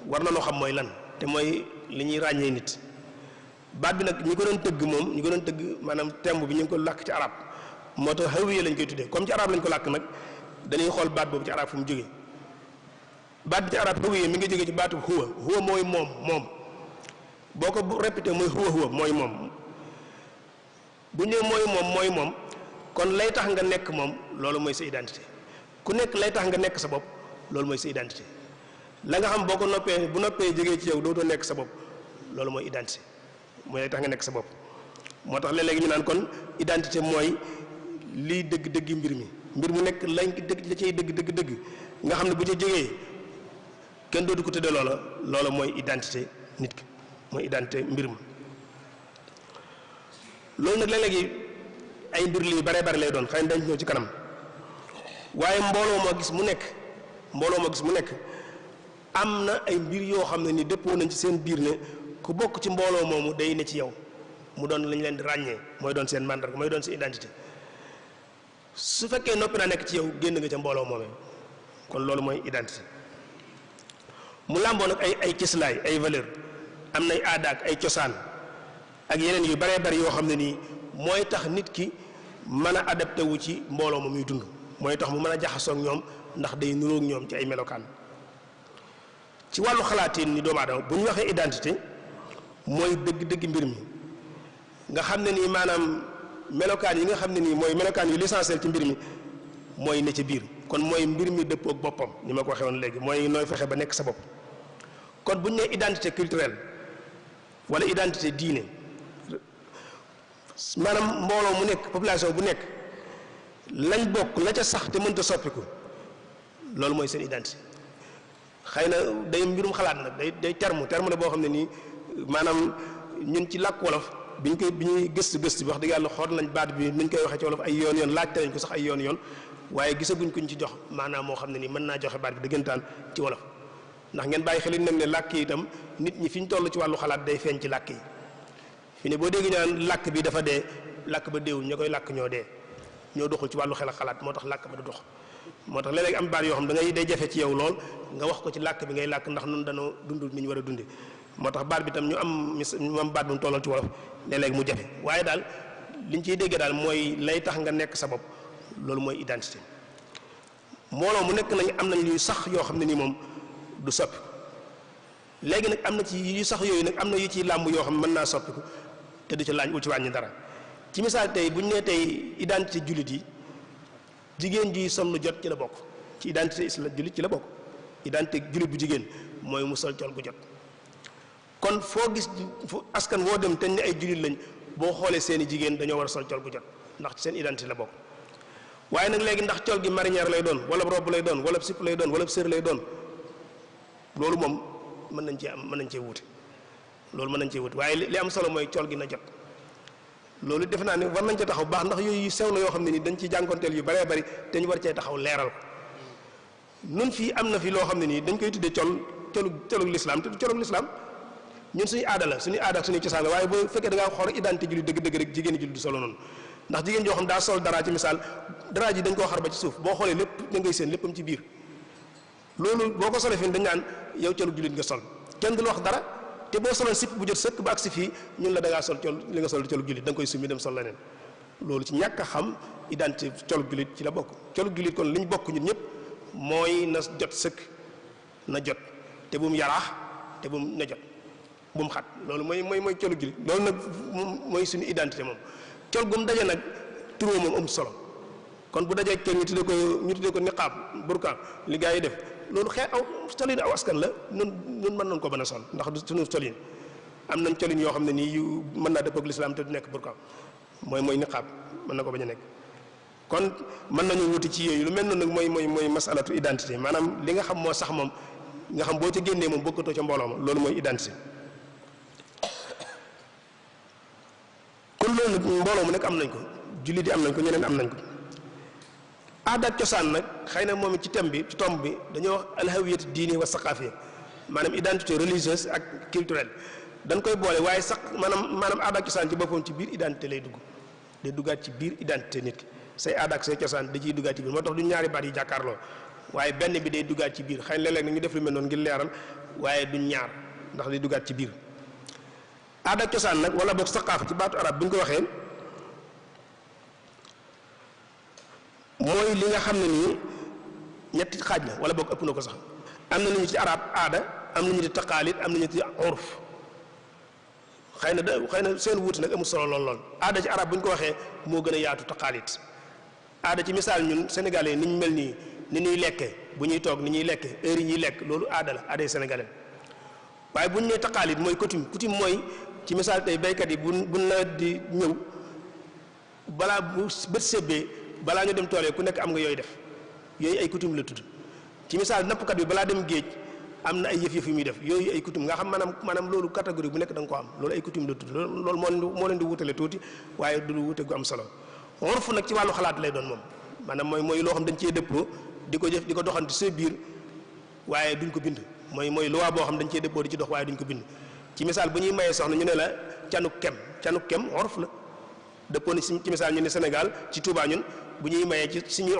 war na noo xam mooy lan te mooy li ñuy ràññee nit baat bi nag ñi ko doon tëgg moom ñi ko doon tëgg maanaam temb bi ñu ngi ko làkk ci arab moo tax hawiya lañ koy tuddee comme ci arab lañ ko làkk nag dañuy xool baat boobu ci arab fu mu jógee baat bi ci arab hawiya mi ngi jógee ci baatu huwa mooy moom boo ko répété mooy huwa mooy moom bu ñëwee mooy moom kon lay tax nga nekk moom loolu mooy sa identité ku nekk lay tax nga nekk sa bopp loolu mooy sa identité la nga xam boo ko noppee bu noppee jógee ci yow dootoo nekk sa bopp loolu mooy identité mooy lay tax nga nekk sa bopp moo tax léeg-léeg ñu naan kon identité mooy liy dëgg-dëggi mbir mu nekk lañ dëgg la cay dëgg nga xam ne bu ca jógee kenn dootu ko tëddee loola mooy identité nit ki mooy identité mbir ma loolu nag léeg-léegi ay mbir lii bare lay doon xëy na dañ ñëw ci kanam waaye mbooloo moo gis mu nekk am na ay mbir yoo xam ne ni dëppoo nañ ci seen biir ne ku bokk ci mbooloo moomu day ne ci yow mu doon lañ leen di ràññee mooy doon seen mandarga mooy doon seen identité su fekkee noppi naa nekk ci yow génn nga ca mbooloo moomee kon loolu mooy identité mu làmboo nag ay cëslaay ay valeur am nay aada ak ay cosaan ak yeneen yu baree bari yoo xam ne nii mooy tax nit ki mën a adapté wu ci mbooloo ma muy dund mooy tax mu mën a jaxasoo ak ñoom ndax day nuróog ñoom ci ay melokaan ci wàllu xalaatiin ni doomu aadama bu ñu waxee identité mooy dëgg-dëgg mbir mi nga xam ne nii maanaam melokaan yi nga xam ne nii mooy melokaan yu l'essentiel ci mbir mi mooy ne ci biir kon mooy mbir mi dëppoo ak boppam ni ma ko waxee woon léegi mooy nooy fexe ba nekk sa bopp kon bu ñu nee identité culturelle wala identité diine maanaam mbooloo mu nekk population bu nekk lañ bokk la ca sax te mënta soppiku loolu mooy seen identité xëy na day mbirum xalaat nag day terme la boo xam ne nii maanaam ñun ci làkk wolof bi ñuy gëstu bi wax dëgg yàlla xool nañ baat bi nuñ koy waxee ci wolof ay yoon laajte nañ ko sax ay yoon waaye gisaguñ kuñ ci jox maanaam moo xam ne nii mën naa joxe baat bi dëggantaan ci wolof ndax ngeen bàyyi xel nag ne làkk yi itam nit ñi fi ñu toll ci wàllu xalaat day feeñ ci làkk yi fi ne boo dégg ñaan làkk bi dafa dee làkk ba déewul ña koy làkk ñoo dee ñoo doxul ci wàllu xel ak xalaat moo tax làkk ba du dox moo tax léeg-léeg am baat yoo xam da ngay day jafe ci yow lool nga wax ko ci làkk bi ngay làkk ndax nun dañoo dundul ni ñu war a dunde moo tax baat bi tam ñu am baat bu mu tollal ci wolof léeg-léeg mu jafe waaye daal liñ ciy déggee daal mooy lay tax nga nekk sa bopp loolu mooy identité mbooloo mu nekk nañ am nañ luy sax yoo xam ne nii moom du soppi léegi nag am na ci yu sax yooyu nag am na yu ciy làmb yoo xam ne mën naa soppiku te du ci laaj ci wàññi dara ci misaal tey bu ñu nee tey identité jullit yi jigéen ji sol lu jot ci la bokk ci identité islam jullit ci la bokk identité jullit bu jigéen mooy mu sol col gu jot kon foo gis fu askan woo dem te ne ay jullit lañ boo xoolee seeni jigéen dañoo war a sol col gu jot ndax ci seen identité la bokk waaye nag léegi ndax col gi marinière lay doon wala robe lay doon wala slip lay doon wala sër lay doon loolu moom mën nañ cee wuute loolu mën nañ cee wuute waaye li am solo mooy col gi na jot loolu defe naa ne war nañ ca taxaw baax ndax yooyu sew na yoo xam ne ni dañ ci jànkonteel yu bëree bëri te ñu war cee taxaw leeral ko nun fii am na fi loo xam ne nii dañ koy tuddee colug lislaam te du colug lislaam ñun suñu aada la suñu aada ak suñu cosaan la waaye boo fekkee da ngaa xool identité julli dëgg-dëgg rek jigéen julli du solo noonu ndax jigéen joo xam daa sol dara ci misaal dara ji dañ koo xar ba ci suuf boo xoolee lépp da ngay seen léppam ci biir loolu boo ko solee fi dañ naan yow colug jullit nga sol kenn du la wax dara te boo soloon sip bu jot sëkk ba agsi fii ñun la da ngaa sol col li nga sol colug jullit da nga koy summi dem sol leneen loolu ci ñàkk a xam identité colug jullit ci la bokk colug jullit kon li ñu bokk ñun ñëpp mooy na jot sëkk na jot te bu mu yaraax te bu mu na jot bu mu xat loolu mooy colug jullit loolu nag mooy suñu identité moom col gu mu daje nag turoo moom amul solo kon bu dajee kenn ñu tuddee ko niqaab burka li gaa yi def loolu xeet aw colin aw askan la nun mën nañ ko mën a sol ndax du suñu colin am nañ colin yoo xam ne nii yu mën naa dëppoo ak lislaam te du nekk burka mooy niqaab mën na ko bañ a nekk kon mën nañu wuti ci yooyu lu mel noonu nag mooy masalatu identité maanaam li nga xam moo sax moom nga xam boo ca génnee moom bokkatoo ca mbooloo ma loolu mooy identité kon loolu nag mbooloo mu nekk am nañ ko jullit yi am nañ ko ñeneen am nañ ko aada ak cosaan nag xëy na moom ci thème bi ci tomb bi dañoo wax alhawiyatu diini wa saqaafiya maanaam identité religieuse ak culturelle dañ koy boole waaye sax maanaam aada ak cosaan ci boppam ci biir identité lay dugg day duggaat ci biir identité nit ki say aada ak say cosaan da ciy duggaat ci biir moo tax du ñaari baat yi jàkkaarloo waaye benn bi day duggaat ci biir xëy na léeg-léeg nag ñu def lu mel noonu ngir leeral waaye du ñaar ndax day duggaat ci biir aada ak cosaan nag wala boog saqaafa ci baatu arab bu ñu ko waxee mooy li nga xam ne nii ñetti xaaj la wala boog ëpp na ko sax am na lu ñu ci arab aada am na ñu ci taqaalit am na ñu ci urf xëy na seen wuute nag amul solo lool aada ci arab bu ñu ko waxee moo gën a yaatu taqaalit aada ci misaal ñun sénégalais ni ñu mel nii ni ñuy lekkee bu ñuy toog ni ñuy lekkee heure yi ñuy lekk loolu aada la aaday sénégalais waaye bu ñu nee taqaalit mooy coutume mooy ci misaal tey baykat yi bu nawet di ñëw balaa bu bët sébbee balaa ñu dem tool ku nekk am nga yooyu def yooyu ay coutume la tudd ci misaal nappkat bi balaa dem géej am na ay yëf yu muy def yooyu ay coutume nga xam maanaam loolu catégorie bu nekk da nga ko am loolu ay coutume la tudd loolu moo leen di wutale tuuti waaye du wute gu am solo urf nag ci wàllu xalaat lay doon moom maanaam mooy loo xam dañ cee dëppoo di ko jëf di ko doxanti sa biir waaye duñ ko bind mooy loi boo xam dañ cee dëppoo di ci dox waaye duñ ko bind ci misaal bu ñuy mayee soxna ñu ne la canuk kem urf la dëppoo ni ci misaal ñu ne Sénégal ci Touba ñun bu ñuy mayee ci suñu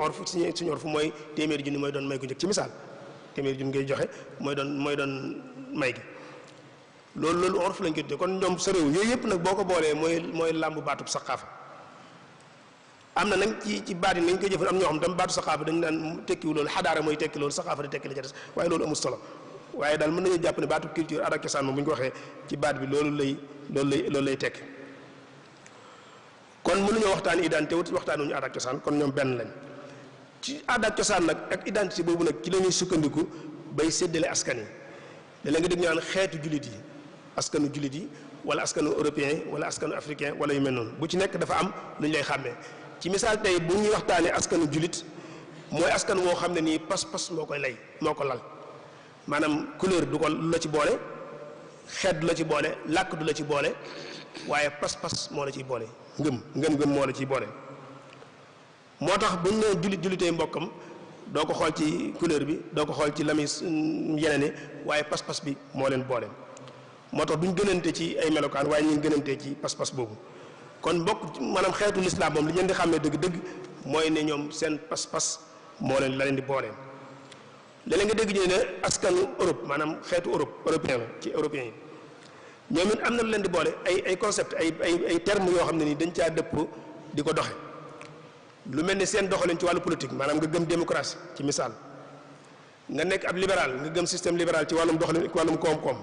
urf mooy téeméeri junni mooy doon may gu njëkk ci misaal téeméeri junni ngay joxe mooy doon may gi loolu urf lañ koy tuddee kon ñoom sa réew yooyu yëpp nag boo ko boolee mooy làmb baatub saqaafa am na nag ci baat yi nañ koy jëfandikoo am ñoo xam tam baatu saqaafa dañu naan tekkiwu loolu xadaara mooy tekki loolu saqaafa di tekki la ca des waaye loolu amul solo waaye daal mën nañu jàpp ne baatub culture aada ak cosaan moom bu ñu ko waxee ci baat bi loolu lay tekki kon mënuñoo waxtaan identité wut waxtaanuñu aada ak cosaan kon ñoom benn lañ ci aada ak cosaan nag ak identité boobu nag ci la ñuy sukkandiku bay séddale askan yi léeg-léeg nga dégg ñu naan xeetu jullit yi askanu jullit yi wala askanu européen wala askanu africain wala yu mel noonu bu ci nekk dafa am lu ñu lay xàmmee ci misaal tey bu ñuy waxtaanee askanu jullit mooy askan woo xam ne nii pas-pas moo ko lal maanaam couleur du ko la ci boole xeet du la ci boole làkk du la ci boole waaye pas-pas moo la ciy boole ngëm moo la ciy boole. moo tax bu ñu nee jullitee mbokkam doo ko xool ci couleur bi doo ko xool ci lami yeneen waaye pas-pas bi moo leen boole moo tax duñ gënante ci ay melokaan waaye ñu gënantee ci pas-pas boobu. kon mbokk maanaam xeetu lislaam moom li ngeen di xàmmee dëgg-dëgg mooy ne ñoom seen pas-pas moo leen la leen di boole. léeg-léeg nga dégg ñu ne askanu Europe maanaam xeetu européen la ci européens yi ñoom it am na lu leen di boole ay concept ay termes yoo xam ne nii dañ caa dëpp di ko doxe lu mel ni seen doxalin ci wàllu politique maanaam nga gëm démocratie ci misaal nga nekk ab libéral nga gëm système libéral ci wàllum doxalin ak wàllum koom-koom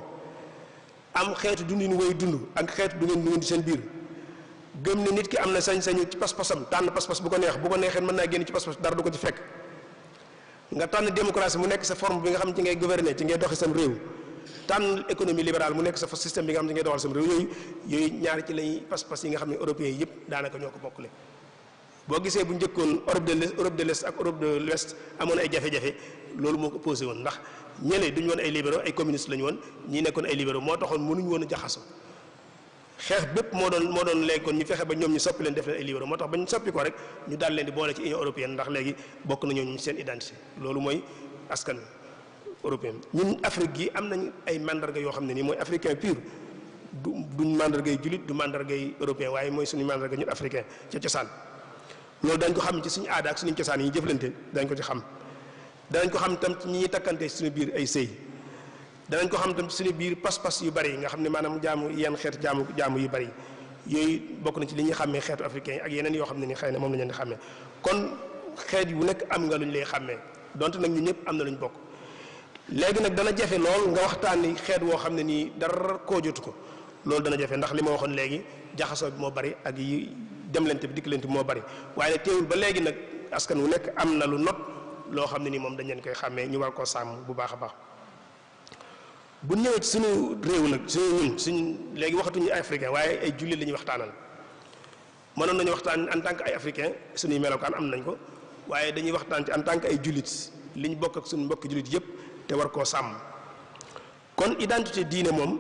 am xeetu dundin way dund ak xeetu du ngeen di seen biir gëm ne nit ki am na sañ-sañu ci pas-pasam tànn pas-pas bu ko neexee mën naa génn ci pas-pas dara du ko ci fekk nga tànn démocratie mu nekk sa forme bi nga xam ci ngay gouverner ci ngay doxi sam réew tànn économie libérale mu nekk sa système bi nga xam ci ngay doxal sam réew yooyu ñaari ci lañuy pas-pas yi nga xam ne européens yi yëpp daanaka ñoo ko bokkule. boo gisee bu njëkkoon Europe de l'Est ak Europe de l'Ouest amoon ay jafe-jafe loolu moo ko posé woon ndax ñële duñu woon ay libéraux ay communistes lañu woon ñii nekkoon ay libéraux moo taxoon mënuñu woon a jaxasoo xeex bépp moo doon léegi kon ñu fexe ba ñoom ñu soppi leen def leen ay libéraux moo tax ba ñu soppi ko rek ñu daal leen di boole ci Union européenne ndax léegi bokk nañoo ñu seen identité loolu mooy askan européen. ñun Afrique gi am nañ ay mandarga yoo xam ne nii mooy africain pur duñ mandargay jullit du mandargay européen waaye mooy suñu mandarga ñun africain ca cosaan. loolu dañ ko xam ci suñu aada ak suñu cosaan yi jëflante dañ ko ci xam danañ ko xam tam ci ñi ñuy takkante suñu biir ay sëy danañ ko xam tam ci suñu biir pas-pas yu bari yi nga xam ne maanaam jaamu yenn xeetu jaamu yu bari yooyu bokk na ci li ñuy xàmmee xeetu africain yi ak yeneen yoo xam ne ni xëy na moom la ñu leen di xàmmee kon xeet yu nekk am nga lu ñu lay xàmmee donte nag ñu ñëpp am na lu ñu bokk léegi nag dana jafe lool nga waxtaani xeet woo xam ne nii dara koo jotu ko loolu dana jafe ndax li ma waxoon léegi jaxasoo bi moo bari ak yi demlante bi dikkalante bi moo bari waaye nag teewul ba léegi nag askan wu nekk am na lu not loo xam ne nii moom dañ leen koy xàmmee ñu war koo sàmm bu baax a baax. bu ñëwee ci suñu réew nag suñu léegi waxatuñu africain waaye ay jullit la ñuy waxtaanal mënoon nañu waxtaan en tant que ay africain suñuy melokaan am nañ ko waaye dañuy waxtaan ci en tant que ay jullit li ñu bokk ak suñu mbokki jullit yépp te war koo sàmm. kon identité diine moom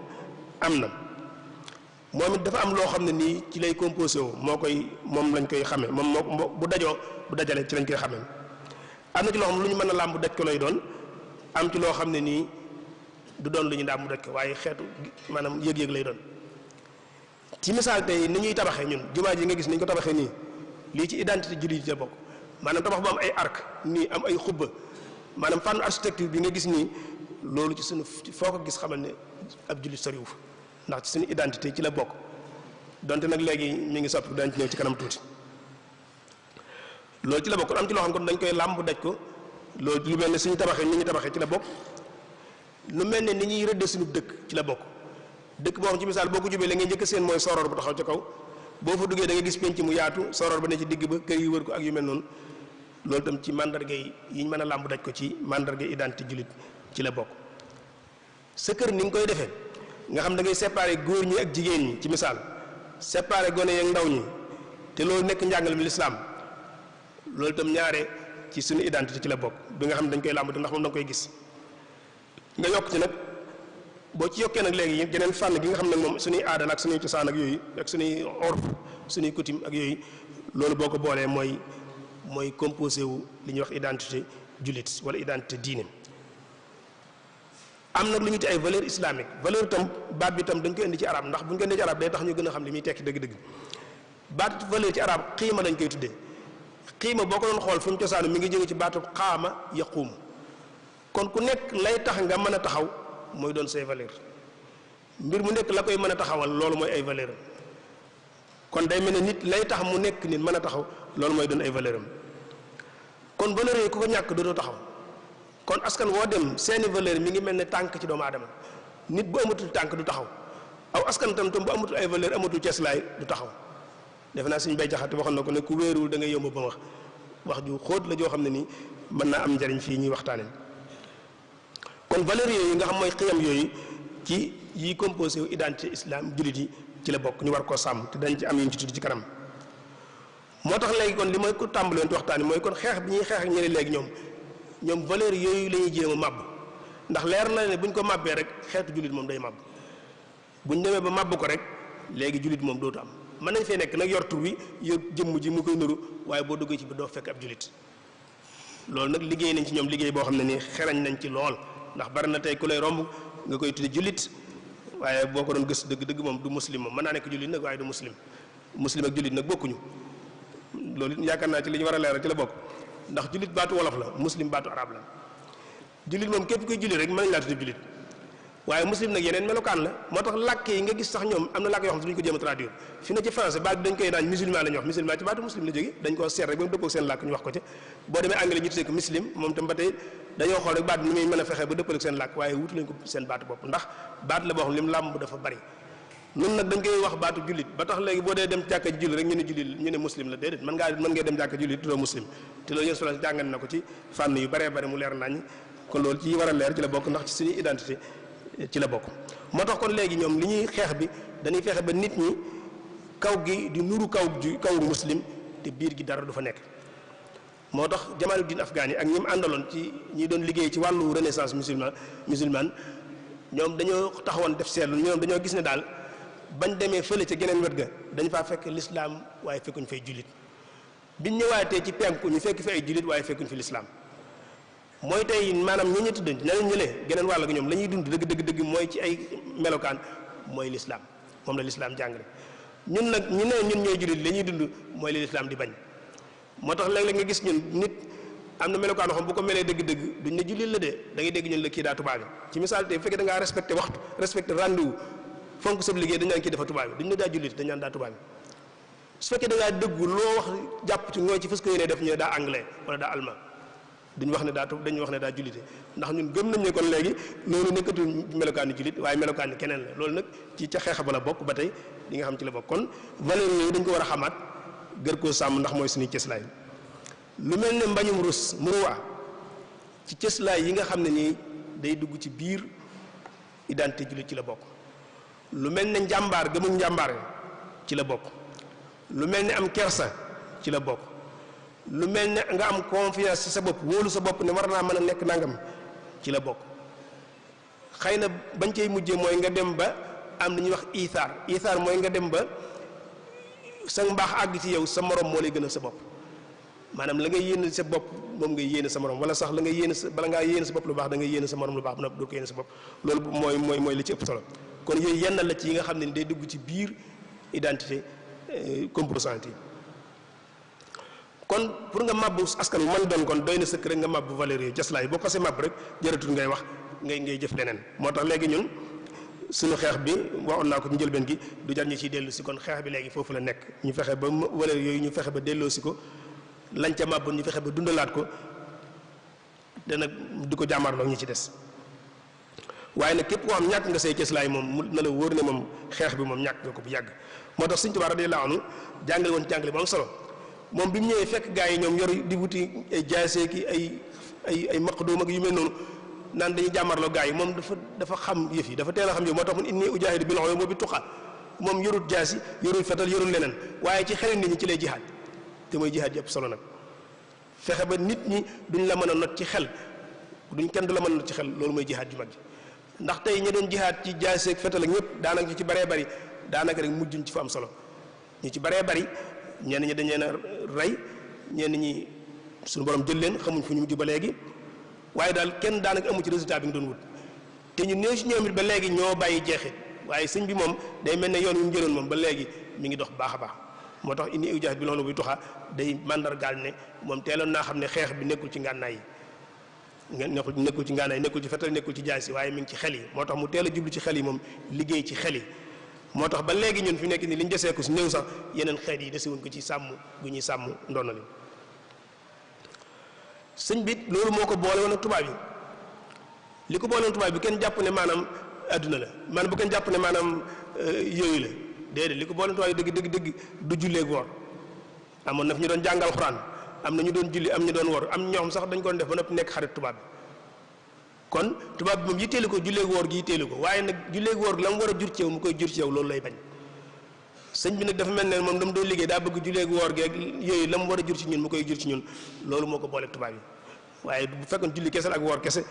am na moom it dafa am loo xam ne nii ci lay composé wu moom lañ koy xamee moom moo bu dajalee ci lañ koy xamee am na ci loo xam ne lu ñu mën a làmb daj ko lay doon am ci loo xam ne nii du doon lu ñu daam mu daj ko waaye xeetu maanaam yëg-yëg lay doon. ci misaal tey ni ñuy tabaxee ñun jumaa ji nga gis ni ñu ko tabaxee nii lii ci identité jullit yi la bokk maanaam tabax bu am ay arc nii am ay xubba maanaam fànn architecture bi nga gis nii loolu ci suñu foo ko gis xamal ne ab jullit soriwu fa ndax ci suñu identité ci la bokk donte nag léegi mi ngi soppi dañ ci ñëw ci kanam tuuti loolu ci la bokk am ci loo xam kon dañ koy làmb daj ko loolu lu mel ne suñu tabaxee ni ñu tabaxee ci la bokk lu mel ne ni ñuy rëddee suñu dëkk ci la bokk dëkk boo xam ci misaal boo ko jubee la ngay njëkk seen mooy soror bu taxaw ca kaw boo fa duggee da nga gis penc mu yaatu soror ba ne ci digg ba kër yi wër ko ak yu mel noonu loolu tam ci mandarga yi ñu mën a làmb daj ko ci mandarga identité jullit ci la bokk. sa kër ni nga koy defee nga xam da ngay séparer góor ñi ak jigéen ñi ci misaal séparer gone yi ak ndaw ñi te loolu nekk njàngale mi lislaam loolu tam ñaare ci suñu identité ci la bokk bi nga xam dañ koy làmb ndax moom da nga koy gis nga yokk ci nag boo ci yokkee nag léegi geneen fànn gi nga xam ne moom suñuy aada ak suñuy cosaan ak yooyu ak suñuy orf suñuy coutume ak yooyu loolu boo ko boolee mooy composé wu li ñuy wax identité jullit wala identité diine. am nag lu ñu te ay valeur islamique valeur itam baat bi itam dañ koy indi ci arab ndax bu ñu ko indi ci arab day tax ñu gën a xam li muy tekki dëgg-dëgg baat valeur ci arab xiima lañ koy tuddee xiima boo ko doon xool fu mu cosaanu mi ngi jóge ci baatu xaama yaquum kon ku nekk lay tax nga mën a taxaw mooy doon say valeur mbir mu nekk la koy mën a taxawal loolu mooy ay valeur am kon day mel ne nit lay tax mu nekk nit mën a taxaw loolu mooy doon ay valeur am kon valeur yi ku ko ñàkk dootoo taxaw kon askan woo dem seeni valeur mi ngi mel ne tànk ci doomu aadama nit bu amatul tànk du taxaw aw askan tam bu amatul ay valeur amatul ceeslaay du taxaw defe naa suñu bay jaxate waxoon na ko ne ku wéeruwul da ngay yomb ba wax ju xóot la joo xam ne nii mën naa am njariñ fii ñuy waxtaanee kon valeur yooyu nga xam mooy xiyam yooyu ci yi composé wu identité islam jullit yi ci la bokk ñu war koo sàmm te dañ ci am yuñ ci tudd ci kanam moo tax léegi kon li mooy ko tàmbaloon ci waxtaan mooy kon xeex bi ñuy xeex ak ñeneen léegi ñoom valeur yooyu la ñuy jéem a màbb ndax leer na ne buñ ko màbbee rek xeetu jullit moom day màbb buñ demee ba màbb ko rek léegi jullit moom dootu am mën nañ fee nekk nag yor tur wi yor jëmm ji mu koy nuru waaye boo duggee ci bi doo fekk ab jullit loolu nag liggéey nañ ci ñoom liggéey boo xam ne nii xerañ nañ ci lool ndax bari na tey ku lay romb nga koy tudde jullit waaye boo ko doon gës dëgg-dëgg moom du muslim moom mën naa nekk jullit nag waaye du muslim ak jullit nag bokkuñu loolu yaakaar naa ci li ñu war a leeral ci la bokk ndax jullit baatu wolof la muslim baatu arab la jullit moom képp koy jullit rek mën nañ laa tudde jullit waaye muslim nag yeneen melokaan la moo tax làkk yi nga gis sax ñoom am na làkk yoo xam ne duñu ko jéem a traduire fi na ci français baat bi dañ koy naan musulman la ñu wax musulman ci baatu muslim la jóge dañ koo seet rek ba mu dëppoo seen làkk ñu wax ko ci boo demee anglais ñu tuddee ko muslim moom tam ba tey dañoo xool rek baat bi ni muy mën a fexe ba dëppale seen làkk waaye wutu lañ ko seen baatu bopp ndax baat la boo xam ne li mu làmb dafa bari nun nag dañ koy wax baatu jullit ba tax léegi boo dee dem jàkka ji julli rek ñu ne jullit ñu ne muslim la déedéet mën ngay dem jàkka jullit tuddoo muslim te loolu yéen solo jàngal na ko ci fànn yu baree bari mu leer nañ kon loolu ci war a leer ci la bokk ndax ci suñu identité ci la bokk moo tax kon léegi ñoom li ñuy xeex bi dañuy fexe ba nit ñi kaw gi di nuru kaw muslim te biir gi dara du fa nekk moo tax Jamaluddin Afghani ak ñi mu àndaloon ci ñi doon liggéey ci wàllu renaissance musulman ñoom dañoo taxawoon def seetlu ñoom dañoo gis ne daal bañ demee fële ca geneen wet ga dañ faa fekk lislaam waaye fekkuñ fay jullit biñ ñëwaatee ci penku ñu fekk fi ay jullit waaye fekkuñ fi lislaam mooy tey maanaam ñi ñu tudd ñeneen ñële geneen wàll gi ñoom la ñuy dund dëgg mooy ci ay melokaan mooy lislaam moom la lislaam jàngale ñun nag ñu ne ñun ñooy jullit la ñuy dund mooy li lislaam di bañ moo tax léeg-léeg nga gis ñun nit am na melokaan xam bu ko melee dëgg-dëgg duñ ne jullit la de da ngay dégg ñun la kii daa tubaab bi ci misaal tey bu fekkee da ngaa respecté waxtu respecté rendez-vous fonk sab liggéey dañ naan kii dafa tubaab bi duñ ne daa jullit dañ naan daa tubaab bi su fekkee da ngaa dëggu loo wax jàpp ci ngooy ci fas ko yéene def ñu daa anglais wala daa allemand dañu wax ne daa jullite ndax ñun gëm nañ ne kon léegi loolu nekkatul melokaanu jullit waaye melokaanu keneen la loolu nag ci ca xeexa ba la bokk ba tey li nga xam ci la bokk kon valeur yooyu dañ ko war a xamaat gër koo sàmm ndax mooy suñuy cëslaay lu mel ne mbañum rus muruwa ci cëslaay yi nga xam ne nii day dugg ci biir identité jullit ci la bokk lu mel ne njàmbaar gëmum njàmbaar ci la bokk lu mel ne am kersa ci la bokk lu mel ne nga am confiance ci sa bopp wóolu sa bopp ne war naa mën a nekk nangam ci la bokk xëy na bañ cay mujjee mooy nga dem ba am lu ñuy wax isaar mooy nga dem ba sa mbaax àgg ci yow sa morom moo lay gënal sa bopp maanaam la ngay yéene sa bopp moom ngay yéene sa morom wala sax la nga yéene sa bala ngaa yéene sa bopp lu baax da ngay yéene sa morom lu baax bu doo ko yéene sa bopp loolu mooy li ci ëpp solo kon yooyu yenn la ci yi nga xam ne day dugg ci biir identité composante yi kon pour nga màbbu askan wu man doon kon doy na sëkk rek nga màbbu valeur yooyu jaslaay boo xasee màbb rek jëratul ngay wax ngay jëf leneen moo tax léegi ñun suñu xeex bi waxoon naa ko ci njëlbeen gi du jar ñu ciy dellu si kon xeex bi léegi foofu la nekk ñu fexe ba valeur yooyu ñu fexe ba delloo si ko lañ ca màbb ñu fexe ba dundalaat ko dana di ko jàmmarloo ñu ci des waaye nag képp koo xam ñàkk nga say cëslaay moom mu na la wóor ne moom xeex bi moom ñàkk nga ko bu yàgg moo tax Sëñ Tuubaa radiyallaahu anhu jàngale woon jàngale bu am solo moom bi mu ñëwee fekk gaa yi ñoom yor di wuti ay jaasee ki ay maqdoom ak yu mel noonu naan dañuy jàmmarloo gaa yi moom dafa xam yëf yi dafa teel a xam yow moo tax mun inni ujaahidu bil ulumi bi tuqa moom yorut jaasi yorut fetal yorut leneen waaye ci xel nit ñi ci lay jihaad te mooy jihaad yëpp solo nag fexe ba nit ñi duñ la mën a not ci xel kenn du la mën a not ci xel loolu mooy jihaad ju mag ji ndax tey ñi doon jihaad ci jaaseeg fetal ak ñëpp daanaka ñu ci baree bari daanaka rek mujjuñ ci fa am solo ñu ci baree bari ñenn ñi dañ leen a rey ñenn ñi suñu borom jël leen xamuñ fu ñu mujj ba léegi waaye daal kenn daanaka amu ci résultat bi nga doon wut te ñu néew si ñoom it ba léegi ñoo bàyyi jeexit waaye sëñ bi moom day mel ne yoon wi mu jëloon moom ba léegi mi ngi dox baax a baax moo tax inni ujaahid bi loolu buy tuxaa day mandargaal ne moom teeloon naa xam ne xeex bi nekkul ci ngànnaay yi nekkul ci ngànnaay nekkul ci fetal nekkul ci jaasi waaye mi ngi ci xel yi moo tax mu teel a jublu ci xel yi moom liggéey ci xel yi moo tax ba léegi ñun fi nekk nii li ñu desee ko si néew sax yeneen xeet yi desewuñ ko ci sàmm gu ñuy sàmm ndono li sëñ bi loolu moo ko boole woon ak tubaab yi li ko boole woon tubaab bi kenn jàpp ne maanaam adduna la maanaam bu kenn jàpp ne maanaam yooyu la déedéet li ko boole woon tubaab yi dëgg du julleeg woor amoon na fi ñu doon jàngal xuraan am na ñu doon julli am ñu doon woor am ñoo xam sax dañ ko def ba noppi nekk xarit tubaab bi kon tubaab bi moom yitteelu ko julleeg woor gi yitteelu ko waaye nag julleeg woor la mu war a jur ci yow mu koy jur ci yow loolu lay bañ sëñ bi nag dafa mel ne moom dama doon liggéey daa bëgg julleeg woor geeg yooyu la mu war a jur ci ñun mu koy jur ci ñun loolu moo ko booleeg tubaab yi waaye bu fekkoon julli kese ak woor kese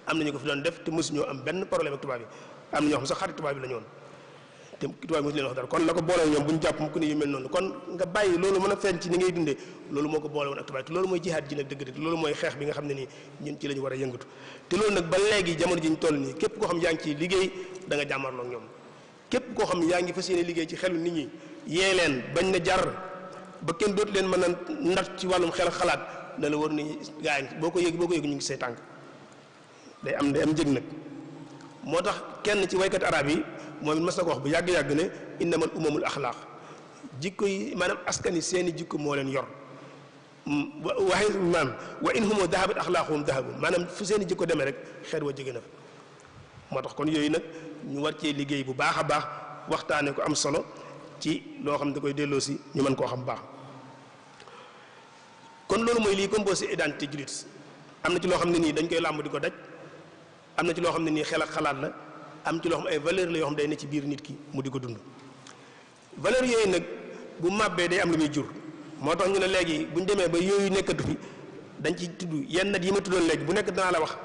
am nañu ko fi doon def te mosuñoo am benn problème ak tubaab yi am na ñoo xam sax xarit tubaab bi la ñu woon te tubaab bi mosu leen wax dara kon la ko boole ñoom bu ñu jàpp mu ko ne yu mel noonu kon nga bàyyi loolu mën a feeñ ci ni ngay dundee loolu moo ko boole woon ak tubaab te loolu mooy jihaad ji nag dëgg te loolu mooy xeex bi nga xam ne nii ñun ci la ñu war a yëngatu te loolu nag ba léegi jamono ji ñu toll nii képp koo xam yaa ngi ci liggéey da nga jàmmarloo ak ñoom képp koo xam yaa ngi fas yéene liggéey ci xelu nit ñi yee leen bañ na jar ba kenn dootu leen mën a nat ci wàllum xel xalaat na la war ni gaa yi boo ko yëg ñu ngi say tànk day am njëg nag moo tax kenn ci waykat arab yi moom it mas na ko wax bu yàgg-yàgg ne innamal umamul axlaaq jikko yi maanaam askan yi seeni jikko moo leen yor waxee maanaam wa in humo dahabat axlaaquhum dahabun maanaam fu seeni jikko demee rek xeet wa jóge na fa moo tax kon yooyu nag ñu war cee liggéey bu baax a baax waxtaane ko am solo ci loo xam ne da koy delloo si ñu mën koo xam baax kon loolu mooy lii composé identité jullit am na ci loo xam ne nii dañ koy làmb di ko daj am na ci loo xam ne nii xel ak xalaat la am ci loo xam ay valeur la yoo xam day ne ci biir nit ki mu di ko dund valeur yooyu nag bu màbbee day am lu muy jur moo tax ñu ne léegi bu ñu demee ba yooyu nekkatu fi dañ ci tudd yenn nat yi ma tuddoon léegi bu nekk danaa la wax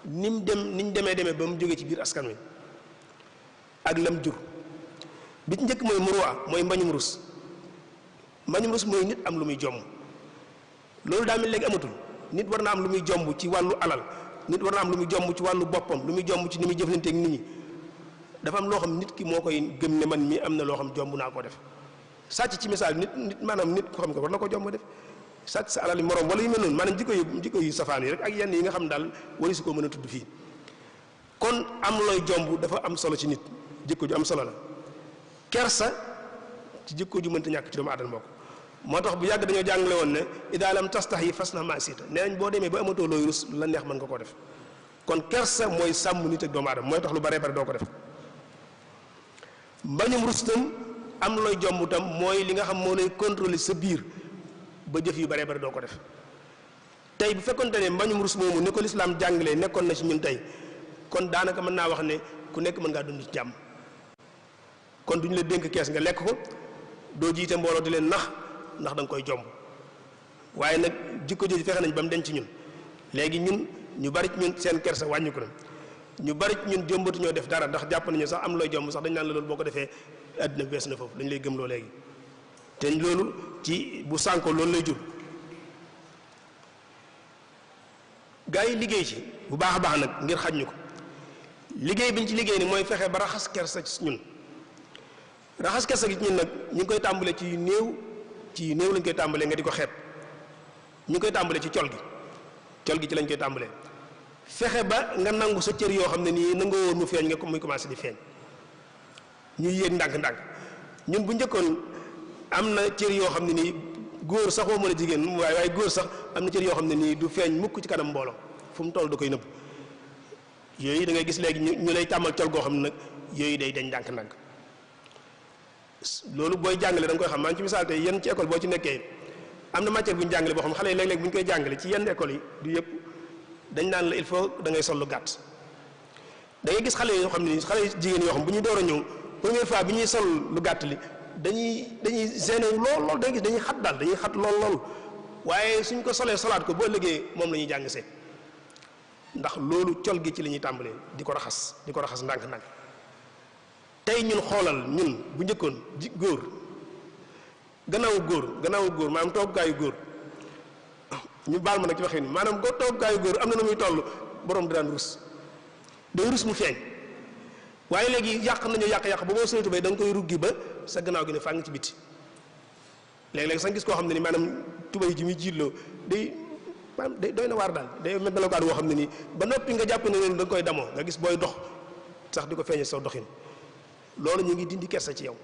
ni ñu demee ba mu jógee ci biir askan wi ak lam jur bi ci njëkk mooy muruwa mooy mbañum rus mooy nit am lu muy jomm loolu daa mel léegi amatul nit war na am lu muy jomb ci wàllu alal nit war na am lu muy jomb ci wàllu boppam lu muy jomb ci ni muy jëflanteeg nit ñi dafa am loo xam nit ki moo koy gëm ne man mii am na loo xam jomb naa ko def sàcc ci misaal nit maanaam nit ko xam nga war na ko jomb def sàcc sa alal yi morom wala yu mel noonu maanaam jikko yu safaan yi rek ak yenn yi nga xam daal wari su ko mën a tudd fii kon am looy jomb dafa am solo ci nit jikko ju am solo la kersa ci jikko ju mënta ñàkk ci doomu aadama moo tax bu yàgg dañoo jàngale woon ne idaa lam tastahi fasna maa siita nee nañ boo demee ba amatoo looy rus la neex mën nga koo def kon kersa mooy sàmm nit ak doomu aadama mooy tax lu bare bare doo ko def mbañum rus tam am looy jomb tam mooy li nga xam moo lay contrôler sa biir ba jëf yu bare bare doo ko def tey bu fekkonte ne mbañum rus moomu ni ko lislaam jàngalee nekkoon na ci ñun tey kon daanaka mën naa wax ne ku nekk mën ngaa dund ci jàmm kon duñu la dénk kees nga lekk ko doo jiite mbooloo di leen nax ndax da nga koy jomb waaye nag jikko jooju fexe nañ ba mu denc ci ñun léegi ñun ñu bari ci ñun seen kersa wàññi ko na ñu bari ci ñun jombatu ñoo def dara ndax jàpp nañu sax am looy jomb sax dañ naan la loolu boo ko defee àddina bees na foofu dañ lay gëmloo léegi te loolu ci bu sànko loolu lay jur gaa yi liggéey ci bu baax a baax nag ngir xaj ñu ko liggéey bi ñu ci liggéey ni mooy fexe ba raxas kersa ci ñun raxas kersa gi ci ñun nag ñu ngi koy tàmbalee ci yu néew lañ koy tàmbalee nga di ko xeeb ñu ngi koy tàmbalee ci col gi ci lañ koy tàmbalee fexe ba nga nangu sa cër yoo xam ne nii nangoo woon mu feeñ nga muy commencé di feeñ ñuy yéeg ndànk-ndànk ñun bu njëkkoon am na cër yoo xam ne nii góor sax woo mën a jigéen waaye góor sax am na cër yoo xam ne nii du feeñ mukk ci kanam mbooloo fu mu toll da koy nëbb yooyu da ngay gis léegi ñu lay tàmmal col goo xam ne nag yooyu day dañ ndànk-ndànk loolu booy jàngale da nga koy xam maa ngi ci misaal tey yenn ci école boo ci nekkee am na matière bu ñu jàngale boo xam xale yi léeg-léeg bu ñu koy jàngale ci yenn école yi du yëpp dañ naan la il faut da ngay sol lu gàtt da ngay gis xale yoo xam ne xale jigéen yoo xam bu ñuy door a ñëw première fois bi ñuy sol lu gàtt li dañuy gêné lool da ngay gis dañuy xat daal dañuy xat lool waaye suñ ko solee solaat ko boo ëllëgee moom la ñuy jàng see ndax loolu col gi ci la ñuy tàmbalee di ko raxas ndànk-ndànk tey ñun xoolal ñun bu njëkkoon góor gannaawu góor maanaam toogukaayu góor ñu baal ma nag ci waxin maanaam toogukaayu góor am na nu muy toll borom di daan rus day rus mu feeñ waaye léegi yàq ba boo soletu bay da nga koy ruggi ba sa gannaaw gi ne faa ngi ci biti léeg-léeg sax gis koo xam ne ni maanaam tubay ji muy jiitloo day doy na waar daal day mel melokaan woo xam ne nii ba noppi nga jàpp ne loolu da nga koy damoo nga gis booy dox sax di ko feeñe saw doxin loolu ñu ngi dindi kersa ci yow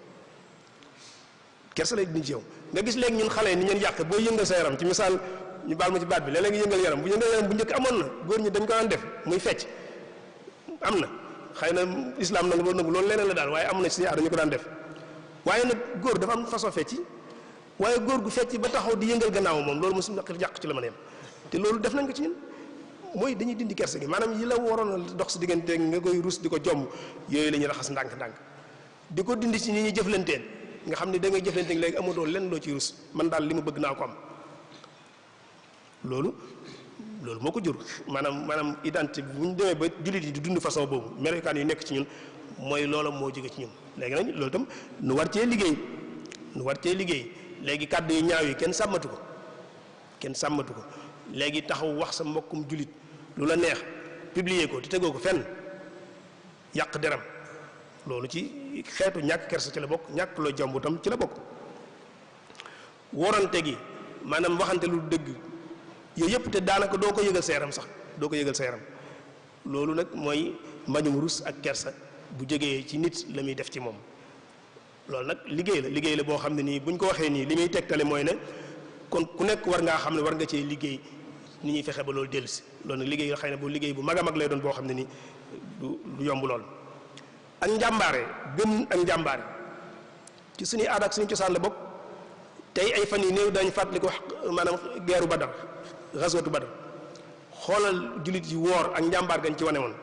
kersa lay dindi ci yow nga gis léegi ñun xale yi ni ñeen yàq boo yëngal sa yaram ci misaal ñu baal ma ci baat bi léeg-léeg nga yëngal yaram bu njëkk amoon na góor ñi dañ ko daan def muy fecc am na xëy na islam nangu loolu leneen la daal waaye am na si aada ñu ko daan def waaye nag góor dafa am façon fecc waaye góor gu fecc ba taxaw di yëngal gannaaw moom loolu mosu yàq ci la ma neem te loolu def nañ ko ci ñun mooy dañuy dindi kersa gi maanaam yi la waroon a dox si diggante nga koy rus di ko jomb yooyu la ñuy raxas ndànk-ndànk di ko dindi ci ñi ñuy jëflanteel nga xam ne da ngay jëflanteeg léegi amatoo lenn loo ciy rus man daal li ma bëgg naa ko am loolu loolu moo ko jur maanaam identité bu ñu demee ba jullit yi di dund façon boobu melokaan yu nekk ci ñun mooy loola moo jóge ci ñun léegi nag loolu itam nu war cee liggéey léegi kàddu yu ñaaw yi kenn sàmmatu ko léegi taxaw wax sa mbokkum jullit lu la neex publier ko te tegoo ko fenn yàq deram loolu ci xeetu ñàkk kersa ci la bokk ñàkk loo jomb tam ci la bokk worante gi maanaam waxante lu dëgg yooyu yëpp te daanaka doo ko yëgal sa yaram sax loolu nag mooy mbañum rus ak kersa bu jógee ci nit la muy def ci moom loolu nag liggéey la boo xam ne nii buñ ko waxee nii li muy tegtale mooy ne kon ku nekk war ngaa xam ne war nga cee liggéey ni ñuy fexe ba loolu dellusi loolu nag liggéey xëy na bu liggéey bu mag a mag lay doon boo xam ne nii du yomb lool ak njàmbaare gëm ak njàmbaare ci suñuy aada ak suñu cosaan la bokk tey ay fan yi néew dañ fàttali ko maanaam geeru Badar xaswatu Badar xoolal jullit yi woor ak njàmbaar gañ ci wane woon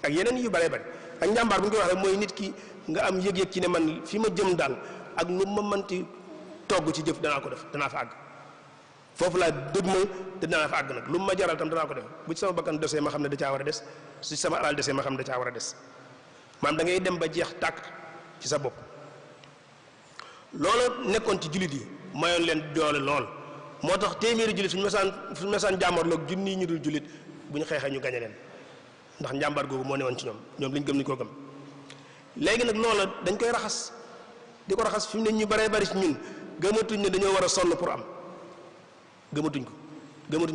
ak yeneen yu bare bare ak njàmbaar bu ñu koy waxee mooy nit ki nga am yëg-yëg ci ne man fi ma jëm daal ak lu ma mënti togg ci jëf danaa ko def danaa fa àgg foofu laa dëgg ma te danaa fa àgg nag lu ma jaral tam danaa ko def bu ci sama bakkan desee ma xam ne da caa war a des su sama alal desee ma xam ne da caa war a des maanaam da ngay dem ba jeex tàkk ci sa bopp loolu nekkoon ci jullit yi mayoon leen doole lool moo tax téeméeri jullit suñu mesaan jàmmarloog junni ñu dul jullit bu ñu xeexee ñu gañe leen ndax njàmbaar googu moo newoon ci ñoom liñ gëm ni koo gëm léegi nag loola dañ koy raxas di ko raxas fi mu ne ñu baree bari ci ñun gëmatuñ ne dañoo war a sonn pour am gëmatuñ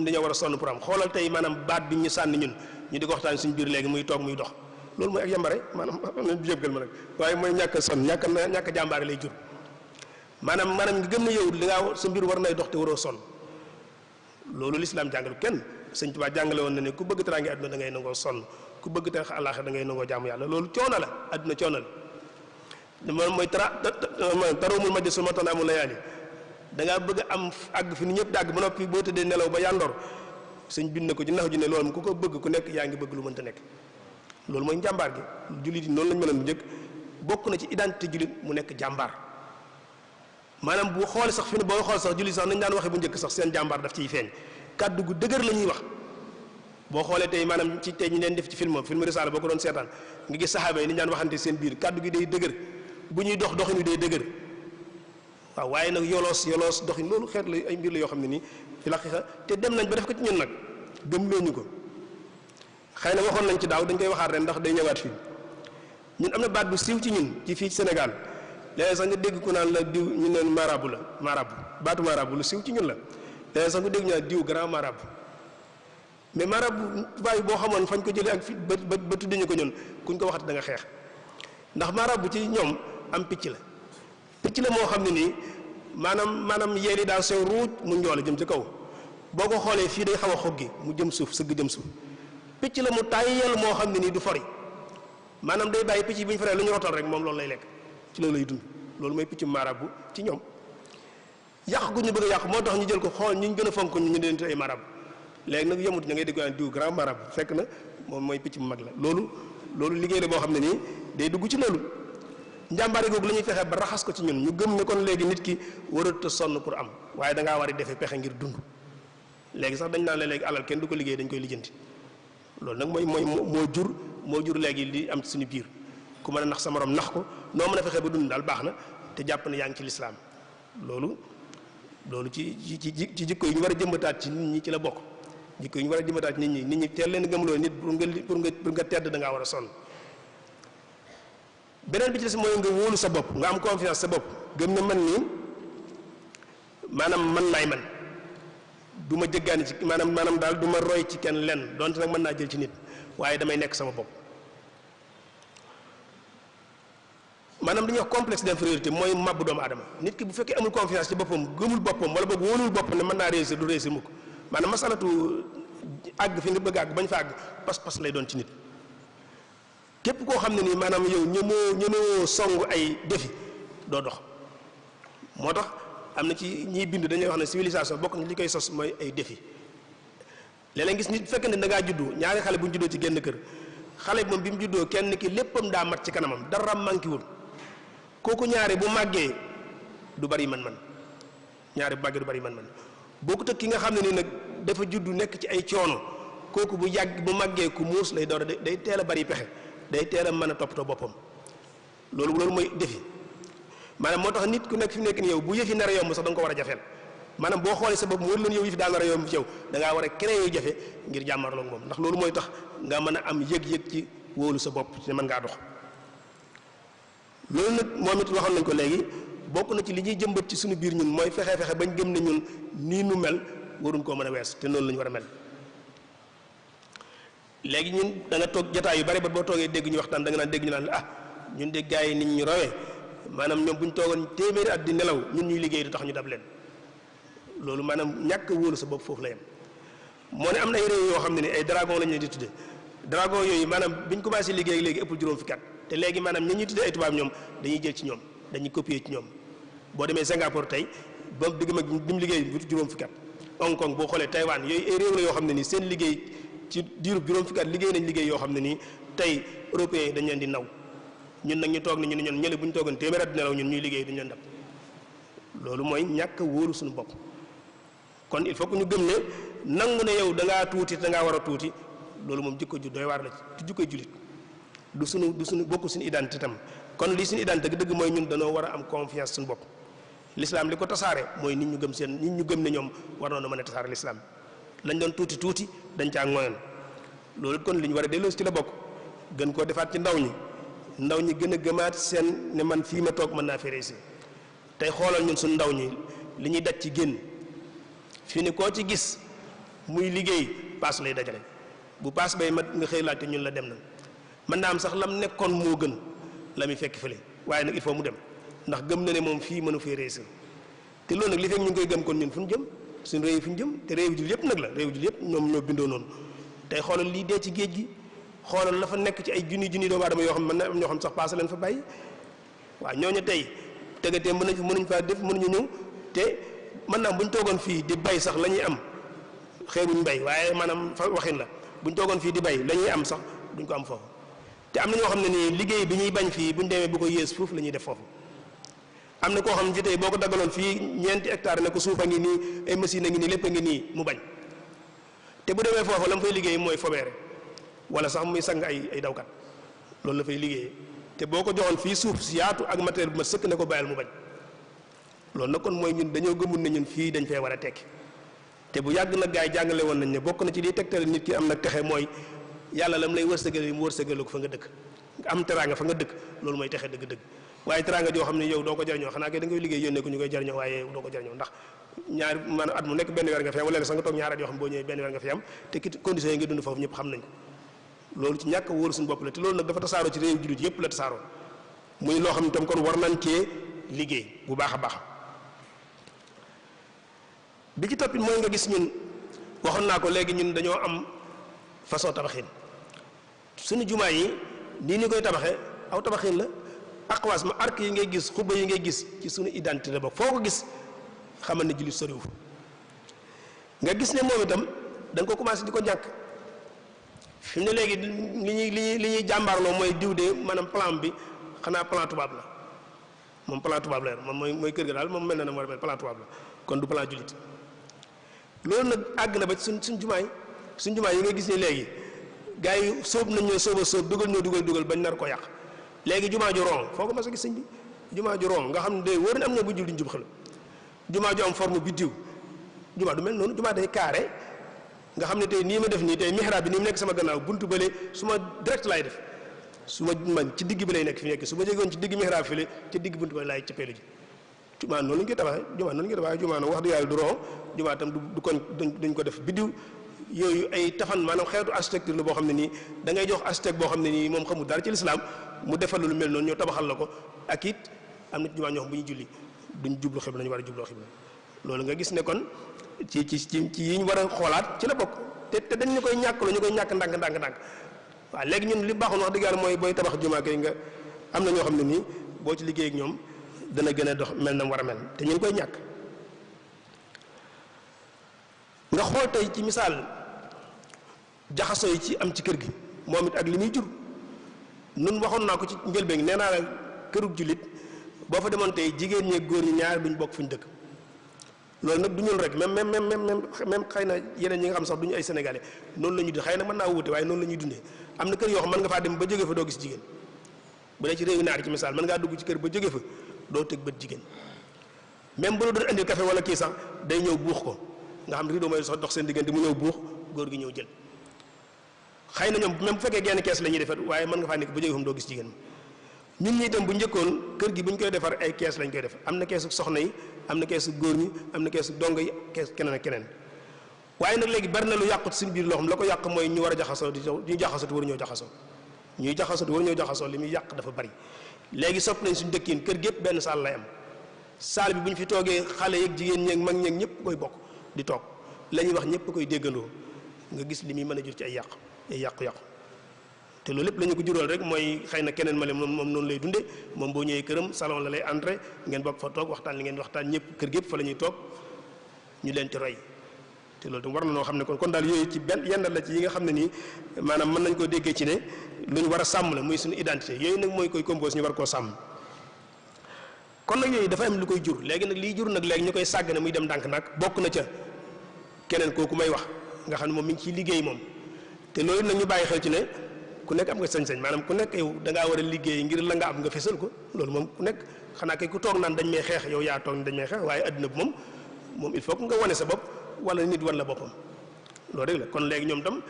dañoo war a sonn pour am xoolal tey maanaam baat bi ñu sànni ñun ñu di ko waxtaan suñu biir léegi muy toog muy dox loolu mooy ak yambare maanaam jéggal ma nag waaye mooy ñàkk a sonn ñàkk jàmbaare lay jur maanaam nga gëm ne yow li nga sa mbir war nay dox te waroo sonn loolu lislaam jàngalu kenn sëñ Tuubaa jàngale woon na ne ku bëgg teraange àdduna da ngay nangoo sonn ku bëgg te àllaaxira da ngay nangoo jaamu yàlla loolu coono la àdduna coono la mooy taroomul majj su ma toon amul layaali da ngaa bëgg a am àgg fi ni ñëpp dàgg ba noppi boo tëddee nelaw ba yàndoor sëñ bind na ko ci nax ju ne loolu ku ko bëgg ku nekk yaa ngi bëgg lu mënta nekk loolu mooy njàmbaar gi jullit yi noonu lañ meloon bu njëkk bokk na ci identité jullit mu nekk jàmbaar maanaam bu xoole sax fi ne boo xool sax jullit sax nañ daan waxee bu njëkk sax seen jàmbaar daf ciy feeñ kàddu gu dëgër la ñuy wax boo xoolee tey maanaam ci tey ñu leen def ci film risaala boo ko doon seetaan nga gis saxaaba yi ni ñu daan waxante seen biir kàddu gi day dëgër bu ñuy dox doxin wi day dëgër waaw waaye nag yoloos doxin loolu xeet la ay mbir la yoo xam ne nii fi la xixa te dem nañ ba def ko ci ñun nag gëmloo ñu ko xëy na waxoon nañ ci daaw dañ koy waxaat ren ndax day ñëwaat fii ñun am na baat bu siiw ci ñun ci fii Sénégal léeg-léeg sax nga dégg ku naan la diw ñu neen marabu la marabu baatu marabu lu siiw ci ñun la léeg-léeg sax nga dégg ñu naan diw grand marabu mais marabu tubaab yi boo xamoon fañ ko jëlee ak fi ba tudde ñu ko ñun kuñ ko waxat da nga xeex ndax marabu ci ñoom am picc la moo xam ne nii maanaam yeeli daa sew ruuj mu njoole jëm ci kaw boo ko xoolee fii day xaw a xoggi mu jëm suuf sëgg jëm suuf picc la mu tàyyel moo xam ne nii du fori maanaam day bàyyi picc yi bu ñu faree lu ñu rotal rek moom loolu lay lekk ci loolu lay dund loolu mooy picc marabu ci ñoom yàq gu ñu bëgg a yàq moo tax ñu jël ko xool ñu gën a fonk ñu leen ay marabu léegi nag yemut ña ngay dégg diw grand marabu fekk na moom mooy picc mu mag la loolu liggéey la boo xam ne nii day dugg ci loolu njàmbaare googu la ñuy fexe ba raxas ko ci ñun ñu gëm ne kon léegi nit ki warut a sonn pour am waaye da ngaa war a defee pexe ngir dund léegi sax dañ naan la léegi alal kenn du ko liggéey dañ koy lijjanti loolu nag moo jur léegi li am ci suñu biir ku mën a nax sa morom nax ko noo mën a fexe ba dund daal baax na te jàpp ne yaa ngi ci lislaam loolu ci jikko yi ñu war a jëmbataat ci nit ñi ci la bokk jikko yi ñu war a jëmbataat ci nit ñi teel leen gëmloo nit pour nga tedd da ngaa war a sonn beneen bi ci des mooy nga wóolu sa bopp nga am confiance sa bopp gëm ne man nii maanaam man laay man du ma jëggaani ci maanaam daal du ma roy ci kenn lenn donte nag mën naa jël ci nit waaye damay nekk sama bopp maanaam dañuy wax complexe d'infériorité mooy màbb doomu aadama nit ki bu fekkee amul confiance ci boppam gëmul boppam wala boog wóolul boppam ne mën naa réussir du réussir mukk maanaam masalatu àgg fi nga bëgg àgg bañ fa àgg pas-pas lay doon ci nit képp koo xam ne nii maanaam yow ñemoo song ay défi doo dox moo tax am na ci ñiy bind dañuy wax ne civilisation bokk na li koy sos mooy ay défi léeg-léeg gis nit bu fekkee ne da ngaa juddoo ñaari xale bu ñu juddoo ci génn kër xale bi moom bi mu juddoo kenn ki léppam daa mat ci kanamam dara manqué wul kooku ñaari bu màggee du bari man-man ñaari bu màggee du bari man-man bokkut ak ki nga xam ne nii nag dafa juddu nekk ci ay coono kooku bu yàgg bu màggee ku muus lay door day teel a bari pexe day teel a mën a toppatoo boppam loolu mooy defi maanaam moo tax nit ku nekk fi nekk ni yow bu yëfi nar a yomb sax da nga ko war a jafeel maanaam boo xoolee sa bopp mu wër leen yow yëfi daa nar a yomb ci yow da ngaa war a créer yu jafe ngir jàmmarloo ak moom ndax loolu mooy tax nga mën a am yëg-yëg ci wóolu sa bopp ne mën ngaa dox loolu nag moom it waxoon nañ ko léegi bokk na ci li ñuy jëmbat ci suñu biir ñun mooy fexe bañ gëm ne ñun nii nu mel waruñ koo mën a wees te noonu la ñu war a mel léegi ñun da nga toog jataay yu bari ba boo toogee dégg ñu waxtaan da nga naan dégg ñu naan ah ñun de gars yi nit ñu rawee maanaam ñoom bu ñu toogoon téeméeri at di nelaw ñun ñuy liggéey du tax ñu dab leen loolu maanaam ñàkk wóolu sa bopp foofu la yem moo ne am na ay réew yoo xam ne ni ay dragon lañ leen di tudde dragon yooyu maanaam bi ñu commencé liggéey léegi ëppul juróom fukki at te léegi maanaam ñi ñuy tuddee ay tubaab ñoom dañuy jël ci ñoom dañuy copier ci ñoom boo demee Singapour tey ba digg mag bi mu liggéey bu juróom fukki at Hong Kong boo xoolee Taïwan yooyu ay réew la yoo xam ne nii seen liggéey ci diirub juróom fukki at liggéey nañ liggéey yoo xam ne nii tey européens yi dañ leen di naw ñun nag ñu toog ni ñu ne ñun ñële bu ñu toogoon téeméer at di nelaw ñun ñuy liggéey duñu leen dab loolu mooy ñàkk a wóolu suñu bopp kon il faut que ñu gëm ne nangu ne yow da ngaa tuuti da ngaa war a tuuti loolu moom jikko ju doy waar la ci jikkoy jullit du suñu bokku suñu identité tam kon lii suñu identité dëgg mooy ñun dañoo war a am confiance suñu bopp l'islam li ko tasaare mooy nit ñu gëm ne ñoom war noonu mën a tasaare l'islam lañ doon tuuti dañ caa ngoyoon loolu kon li ñu war a delloosi ci la bokk gën koo defaat ci ndaw ñi gën a gëmaat seen ne man fii ma toog mën naa fi réussir tey xoolal ñun suñu ndaw ñi li ñuy daj ci génn fii ni koo ci gis muy liggéey paas lay dajale bu paas bay mat nga xëy laajte ñun la dem na mën naa am sax lam nekkoon moo gën la muy fekk fële waaye nag il faut mu dem ndax gëm na ne moom fii mënu fee réussir te loolu nag li fekk ñu ngi koy gëm kon ñun fu ñu jëm suñu réew yi fu ñu jëm te réew jul yëpp nag la réew jul yëpp ñoom ñoo bindoo noonu tey xoolal lii dee ci géej gi xoolal la fa nekk ci ay junni doomu aadama yoo xam mën na am ñoo xam sax paase leen fa bàyyi waaw ñooñu tey tegatee mënuñ faa def mënuñu ñëw te mën naa bu ñu toogoon fii di bay sax la ñuy am xeebuñ bay waaye maanaam fa waxin la bu ñu toogoon fii di bay la ñuy am sax duñ ko am foofu te am na ñoo xam ne nii liggéey bi ñuy bañ fii bu ñu demee bu ko yées foofu la ñuy def foofu am na koo xam ne fi tey boo ko daggaloon fii 4 hectares ne ko suuf a ngi nii ay machine a ngi nii lépp a ngi nii mu bañ te bu demee foofu la mu fay liggéey mooy fobeere wala sax muy sang ay dawkat loolu la fay liggéeyee te boo ko joxoon fii suuf si yaatu ak matériel bu ma sëkk ne ko bàyyil mu bañ loolu nag kon mooy ñun dañoo gëmul ne ñun fii dañ fee war a tekki te bu yàgg nag gaa yi jàngale woon nañ ne bokk na ci liy tegtale nit ki am nag texe mooy yàlla lam lay wërsëgale mu wërsëgale ko fa nga dëkk nga am teraanga fa nga dëkk loolu mooy texe dëgg-dëgg waaye teraanga joo xam ne yow doo ko jariñoo xanaa kay da ngay liggéey yónnee ko ñu koy jariñoo waaye doo ko jariñoo ndax ñaari maanaam at mu nekk benn weer nga fi am wala sax nga toog ñaari at yoo xam boo ñëwee benn weer nga fi am te ki conditions yi nga dund foofu ñëpp xam nañ ko loolu ci ñàkk a wóor suñu bopp la te loolu nag dafa tasaaroo ci réew jullit yëpp la tasaaroo muy loo xam ne tam kon war nañ cee liggéey bu baax a baax bi ci toppit mooy nga gis ñun waxoon naa ko léegi ñun dañoo am façon tabaxin suñu jumaa yi nii ni koy tabaxee aw tabaxin la aqwaas ma arc yi ngay gis xubba yi ngay gis ci suñu identité la bokk foo ko gis xamal ne jullit soriwu nga gis ne moom itam da nga ko commencé di ko ñàkk fi mu ne léegi li ñuy jàmbaarloo mooy diw de maanaam plan bi xanaa plan tubaab la moom plan tubaab la yor moom mooy kër ga daal moom mel na ne moo mel plan tubaab la kon du plan jullit loolu nag àgg na ba suñ jumaa yi nga gis ne léegi gars yi sóob nañ ñoo sóob dugal bañ nar ko yàq léegi jumaa ju rond foo ko mas a gis sëñ bi jumaa ju rond nga xam ne day wóor ne am na bu jul duñ jub xel jumaa ju am forme bi diw jumaa du mel noonu jumaa day carré nga xam ne tey nii ma def nii tey mihrab bi nii mu nekk sama gannaaw buntu bële su ma direct laay def su ma man ci digg bi lay nekk fi nekk su ma jegoon ci digg mihrab file ci digg buntu bële laay cëppeelu ji jumaa noonu lañ koy tabaxee jumaa noonu lañ koy tabaxee jumaa nag wax dëgg yàlla du rond jumaa tam du koñ duñ ko def biddiw yooyu ay tafan maanaam xeetu architecture la boo xam ne nii da ngay jox architecte boo xam ne nii moom xamul dara ci lislaam mu defal lu mel noonu ñoo tabaxal la ko ak it am na jumaa ñoo xam bu ñu julli duñ jublu xibla ñu war a jubloo xibla loolu nga gis ne kon ci yi ñu war a xoolaat ci la bokk te dañ ñu koy ñàkkaloo ñu koy ñàkk ndànk waaw léegi ñun li baaxoon wax dëgg yàlla mooy booy tabax jumaa kay nga am na ñoo xam ne nii boo ci liggéey ak ñoom dana gën a dox mel na mu war a mel te ñu ngi koy ñàkk nga xool tey ci misaal jaxasoo yi ci am ci kër gi moom it ak li muy jur nun waxoon naa ko ci njëlbéen nee naa la kërug jullit boo fa demoon tey jigéen ñi góor ñi ñaar duñ bokk fu ñu dëkk loolu nag du ñun rek même xëy na yeneen ñi nga xam sax du ñu ay sénégalais noonu la ñuy dundee xëy na mën naa wuute waaye noonu la ñuy dundee am na kër yoo xam mën nga faa dem ba jóge fa doo gis jigéen bu dee ci réewi naar ci misaal mën ngaa dugg ci kër ba jóge fa doo teg bët jigéen même bu la doon indil café wala kii sax day ñëw buux ko nga xam ne rideau mooy sax dox seen diggante mu ñëw buux góor gi ñëw jël xëy na ñoom même bu fekkee genn kees la ñuy defar waaye mën nga faa nekk ba jóge fa doo gis jigéen ñun ñi itam bu njëkkoon kër gi bu ñu koy defar ay kees lañ koy def am na keesu soxna yi am na keesu góor ñi am na keesu dongo yi kees keneen ak keneen waaye nag léegi bari na lu yàqut suñu biir loo xam la ko yàq mooy ñu war a jaxasoo ñu jaxasoo te war ñoo jaxasoo ñuy jaxasoo te war ñoo jaxasoo li muy yàq dafa bari léegi sopp nañ suñu dëkkiin kër gi yëpp benn saal lay am saal bi bu ñu fi toogee xale yeeg jigéen ñeeg mag ñeeg ñëpp koy bokk di toog la ñuy wax ñëpp koy déggandoo nga gis li muy mën a jur ci ay yàqu-yàqu te loolu lépp la ñu ko jural rek mooy xëy na keneen ma le moom noonu lay dunde moom boo ñëwee këram salon la lay entré ngeen bokk fa toog waxtaan li ngeen waxtaan ñëpp kër gi yëpp fa la ñuy toog ñu leen ci roy te loolu tam war na noo xam ne kon daal yooyu ci benn yenn la ci yi nga xam ne nii maanaam mën nañ koo déggee ci ne lu ñu war a sàmm la muy suñu identité yooyu nag mooy koy compose ñu war koo sàmm kon nag yooyu dafa am lu koy jur léegi nag liy jur nag léegi ñu koy sàggane muy dem ndànk-ndànk bokk na ca keneen kooku may wax nga xam ne moom mi ngi ciy liggéey moom te loolu nag ñu bàyyi xel ci ne ku nekk am nga sañ-sañ maanaam ku nekk yow da ngaa war a liggéey ngir la nga am nga fesal ko loolu moom ku nekk xanaa kay ku toog naan dañ may xeex yow yaa toog dañ may xeex waaye adduna bi moom il faut que nga wane sa bopp wala nit wan la boppam loolu rek la kon léegi ñoom tam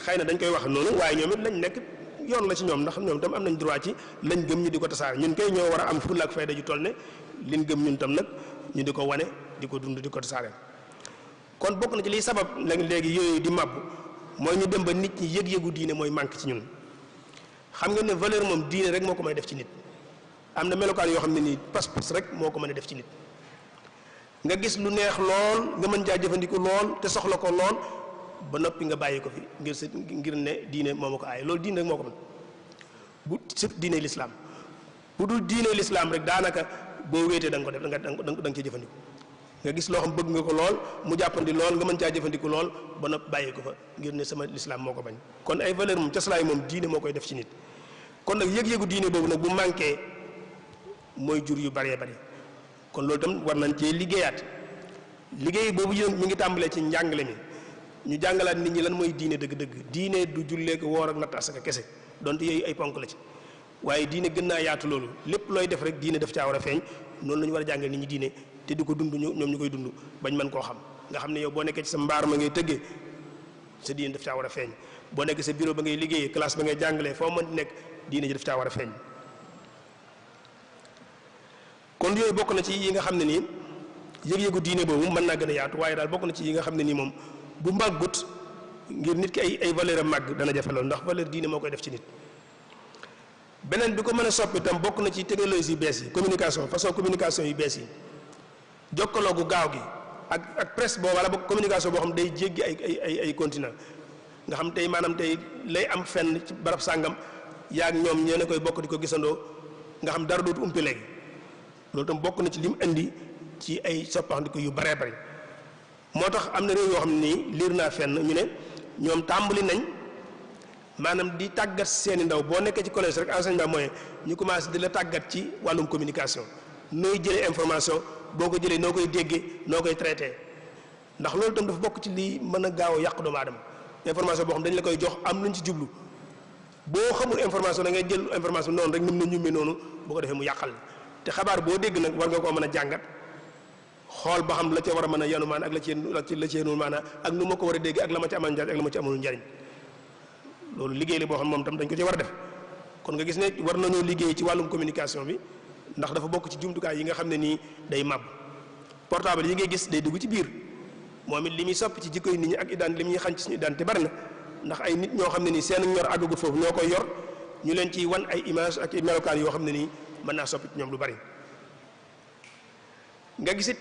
xëy na dañ koy wax noonu waaye ñoom it lañ nekk yoon la ci ñoom ndax ñoom tam am nañ droit ci lañ gëm ñu di ko tasaare ñun kay ñoo war a am fulla ak fayda ju toll ne liñ gëm ñun tam nag ñu di ko wane di ko dund di ko tasaare kon bokk na ci liy sabab léegi yooyu di màbb mooy ñu dem ba nit ñi yëg-yëgu diine mooy manque ci ñun xam nga ne valeur moom diine rek moo ko mën a def ci nit am na melokaan yoo xam ne nii pas-pas rek moo ko mën a def ci nit nga gis lu neex lool nga mën jaa jëfandiku lool te soxla ko lool ba noppi nga bàyyi ko fi ngir ne diine moo ma ko aaye loolu diine rek moo ko mën bu surtout diine lislaam bu dul diine lislaam rek daanaka boo wéetee da nga ko def da nga cee jëfandiku nga gis loo xam bëgg nga ko lool mu jàppandi lool nga mën caa jëfandiku lool ba noppi bàyyi ko fa ngir ne sama lislaam moo ko bañ kon ay valeur moom caslaay moom diine moo koy def ci nit kon nag yëg-yëgu diine boobu nag bu manqué mooy jur yu bëree bëri kon loolu tam war nañ cee liggéeyaat liggéey boobu yéen mi ngi tàmbalee ci njàngale mi ñu jàngalaat nit ñi lan mooy diine dëgg-dëgg diine du jullee ko woor ak natt asaka kese donte yooyu ay ponk la ci waaye diine gën naa yaatu loolu lépp looy def rek diine daf caa war a feeñ noonu la ñu war a jàngal nit ñi diine te di ko dund ñoom ñu koy dund bañ mën koo xam nga xam ne yow boo nekkee ci sa mbaar ma ngay tëggee sa diine daf caa war a feeñ boo nekkee sa bureau ba ngay liggéeyee classe ba ngay jàngalee foo mën di nekk diine ji daf caa war a feeñ kon yooyu bokk na ci yi nga xam ne nii yëg-yëgu diine boobu mën naa gën a yaatu waaye daal bokk na ci yi nga xam ne nii moom bu màggut ngir nit ki ay valeur a màgg dana jafe loolu ndax valeur diine moo koy def ci nit beneen bi ko mën a soppi itam bokk na ci technologie yu bees yi communication façon communication yu bees yi jokkaloo gu gaaw gi ak presse boo wala boog communication boo xam day jéggi ay continent nga xam tey maanaam tey lay am fenn ci barab sàngam yaag ñoom ñoo ne koy bokk di ko gisandoo nga xam dara dootu umpi léegi loolu tam bokk na ci lim indi ci ay soppaxndiko yu baree bari moo tax am na réew yoo xam ne nii liir naa fenn ñu ne ñoom tàmbali nañ maanaam di tàggat seeni ndaw boo nekkee ci collège rek enseignement moyen ñu commencé di la tàggat ci wàllum communication nooy jëlee information boo ko jëlee noo koy déggee noo koy traité ndax loolu tam dafa bokk ci lii mën a gaaw a yàq doomu aadama information boo xam dañ la koy jox am luñ ci jublu boo xamul information da ngay jël information noonu rek nim na ñummee noonu boo ko defee mu yàqal te xabaar boo dégg nag war nga koo mën a jàngat xool ba xam la ca war a mën a yanu maana ak la ci yenu maana ak nu ma ko war a dégg ak la ma ci amal njariñ ak la ma ci amul njariñ loolu liggéey la boo xam moom tam dañ ko ci war a def kon nga gis ne war nañoo liggéey ci wàllum communication bi ndax dafa bokk ci jumtukaay yi nga xam ne nii day màbb portable yi ngay gis day dugg ci biir moom it li muy soppi ci jikko yi nit ñi ak idaan li muy xañ ci suñu idaan te bari na ndax ay nit ñoo xam ne nii seen ñor àggagut foofu ñoo koy yor ñu leen ciy wan ay image ak i melokaan yoo xam ne nii mën naa soppi ci ñoom lu bari nga gisit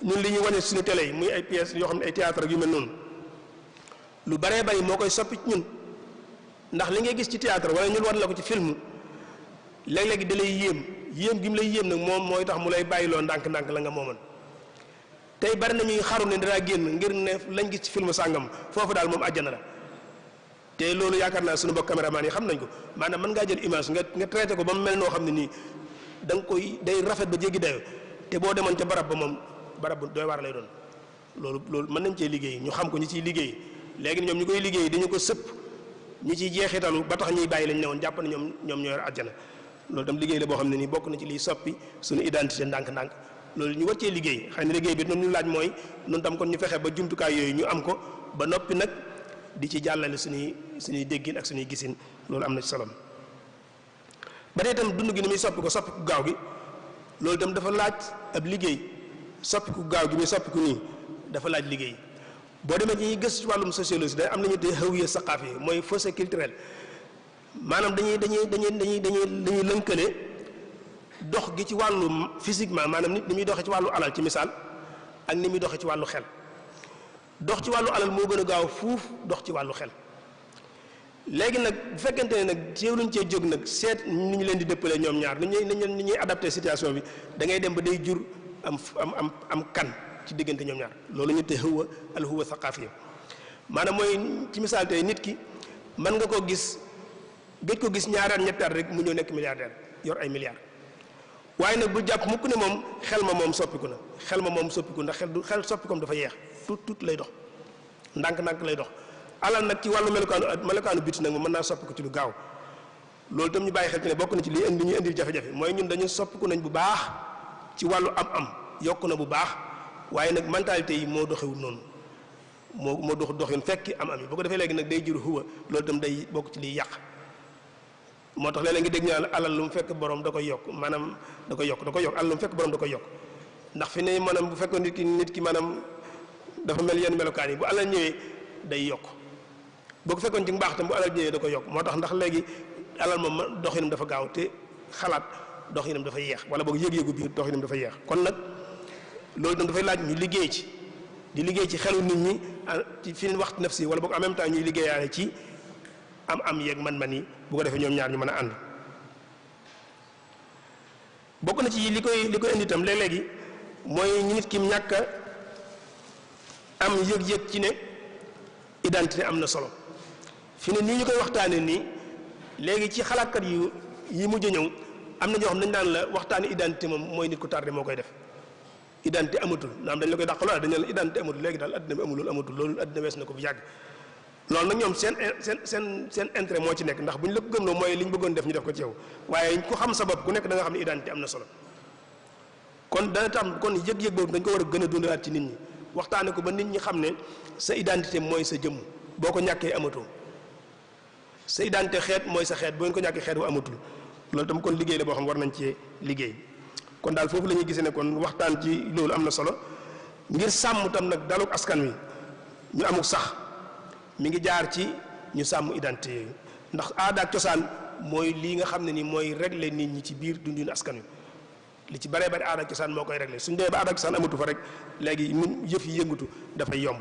ñun li ñuy wane suñu télé yi muy ay pièces yoo xam ne ay théâtre ak yu mel noonu lu baree bari moo koy soppi ci ñun ndax li ngay gis ci théâtre wala ñun wan la ko ci film léeg-léegi da lay yéem gi mu lay yéem nag moom mooy tax mu lay bàyyiloo ndànk-ndànk la nga mooman tey bari na ñuy xaru ne danaa génn ngir ne lañ gis ci film sàngam foofu daal moom àjjana la te loolu yaakaar naa suñu bokk caméraman yi xam nañ ko maanaam mën ngaa jël image nga traité ko ba mu mel noo xam ne nii da nga koy day rafet ba jéggi dayoo te boo demoon ca barab ba moom barab bu doy waar lay doon loolu mën nañ cee liggéey ñu xam ko ñi ciy liggéey léegi ñoom ñu koy liggéey dañu ko sëpp ñi ciy jeexitalu ba tax ñuy bàyyi lañ ne woon jàpp ne ñoom ñoo yor àjjana loolu tam liggéey la boo xam ne nii bokk na ci liy soppi suñu identité ndànk-ndànk loolu ñu war cee liggéey xëy na liggéey bi noonu ñu laaj mooy noonu tam kon ñu fexe ba jumtukaay yooyu ñu am ko ba noppi nag di ci jàllale suñuy déggin ak suñuy gisin loolu am na ci solo ba tey itam dund gi ni muy soppiku gaaw gi loolu itam dafa laaj ab liggéey soppiku gaaw gi muy soppiku nii dafa laaj liggéey boo demee ci ñuy gëstu ci wàllum sociologie day am nañu te hawiya saqaaf yi mooy fossé culturel maanaam dañuy lënkale dox gi ci wàllu physiquement maanaam nit ni muy doxee ci wàllu alal ci misaal ak ni muy doxee ci wàllu xel dox ci wàllu alal moo gën a gaaw fuuf dox ci wàllu xel léegi nag bu fekkente ne nag teewluñ cee jóg nag seet ni ñu leen di dëppalee ñoom ñaar ni ñuy adapté situation bi da ngay dem ba day jur am kan ci diggante ñoom ñaar loolu ñu te al huwa thaqafiya maanaam mooy ci misaal tey nit ki mën nga ko gis gëj ko gis ñaari at ñetti at rek mu ñëw nekk milliardaire yor ay milliards waaye nag bu jàpp mukk ne moom xel ma moom soppiku ndax xel soppikoom dafa yeex tuut lay dox ndànk-ndànk lay dox alal nag ci wàllu melokaanu biti nag moom mën naa soppiku ci lu gaaw loolu itam ñu bàyyi xel ci ne bokk na ci li ñuy indil jafe-jafe mooy ñun dañu soppiku nañ bu baax ci wàllu am-am yokk na bu baax waaye nag mentalité yi moo doxewul noonu moo doxin fekki am-am yi bu ko defee léegi nag day jur huwa loolu itam day bokk ci liy yàq moo tax léeg-léeg nga dégg ñu alal lu mu fekk borom da koy yokk maanaam da koy yokk alal lu mu fekk borom da koy yokk ndax fi ne maanaam bu fekkoon nit ki maanaam dafa mel yenn melokaan yi bu alal ñëwee day yokk boo ko fekkoon ci mbaax tam bu alal ñëwee da koy yokk moo tax ndax léegi alal moom doxinam dafa gaaw te xalaat doxinam dafa yeex wala boog yëg-yëgu biir doxinam dafa yeex kon nag loolu itam dafay laaj ñu liggéey ci di liggéey ci xelu nit ñi ci fi waxtu nafsi wala boog en même temps ñuy liggéeyaale ci am yeeg man-man yi bu ko defee ñoom ñaar ñu mën a ànd bokk na ci li koy indi itam léeg-léegi mooy nit ki ñàkk a am yëg-yëg ci ne identité am na solo fi ne nii ñu koy waxtaanee nii léegi ci xalaatkat yi mujj ñëw am na ñoo xam dañ daan la waxtaani identité moom mooy nit ku tardé moo koy def identité amatul naam dañ la koy dàqaloo dañ la identité amatul léegi daal addina bi amul loolu amatul loolu addina wees na ko bu yàgg loolu nag ñoom seen intérêt moo ci nekk ndax bu ñu la ko gëmloo mooy li ñu bëggoon def ñu def ko ci yow waaye ku xam sa bopp ku nekk da nga xam ne identité am na solo kon dana tam kon yëg-yëg boobu dañ ko war a gën a dundalaat ci nit ñi waxtaane ko ba nit ñi xam ne sa identité mooy sa jëmm boo ko ñàkkee amatoo sa identité xeet mooy sa xeet boo ngeen ko ñàkkee xeet wa amatul loolu tam kon liggéey la boo xam war nañ ci liggéey kon daal foofu la ñuy gisee ne kon waxtaan ci loolu am na solo ngir sàmm tam nag daluk askan wi ñu amuk sax mi ngi jaar ci ñu sàmm identité yooyu ndax aada ak cosaan mooy lii nga xam ne ni mooy régler nit ñi ci biir dundinu askan wi li ci baree bari aada ak cosaan moo koy régler suñ demee ba aada ak cosaan amatu fa rek léegi mun yëf yi yëngatu dafay yomb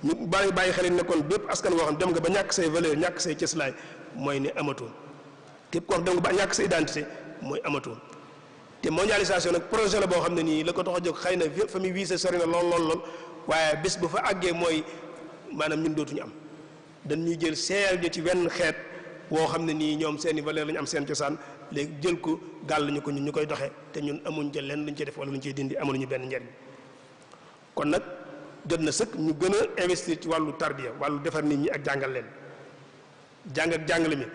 ñu bàyyi xel ne kon bépp askan woo xam dem nga ba ñàkk say valeur ñàkk say cëslaay mooy ne amatoo képp koo xam dem nga ba ñàkk sa identité mooy amatoo te mondialisation nag projet la boo xam ne nii la ko tax a jóg xëy na famille wii sa sori na lool waaye bés bu fa àggee mooy maanaam ñun dootuñu am dañuy jël seeyal ñu ci wenn xeet woo xam ne nii ñoom seen i valeur la ñu am seen cosaan léegi jël ko gàll ñu ko ñun ñu koy doxee te ñun amuñ jël leen luñ ci def wala luñ ciy dindi amuñu benn njariñ kon nag jot na sëkk ñu gën a investir ci wàllu tarbiya wàllu defar nit ñi ak jàngal leen jàng ak jàngale mi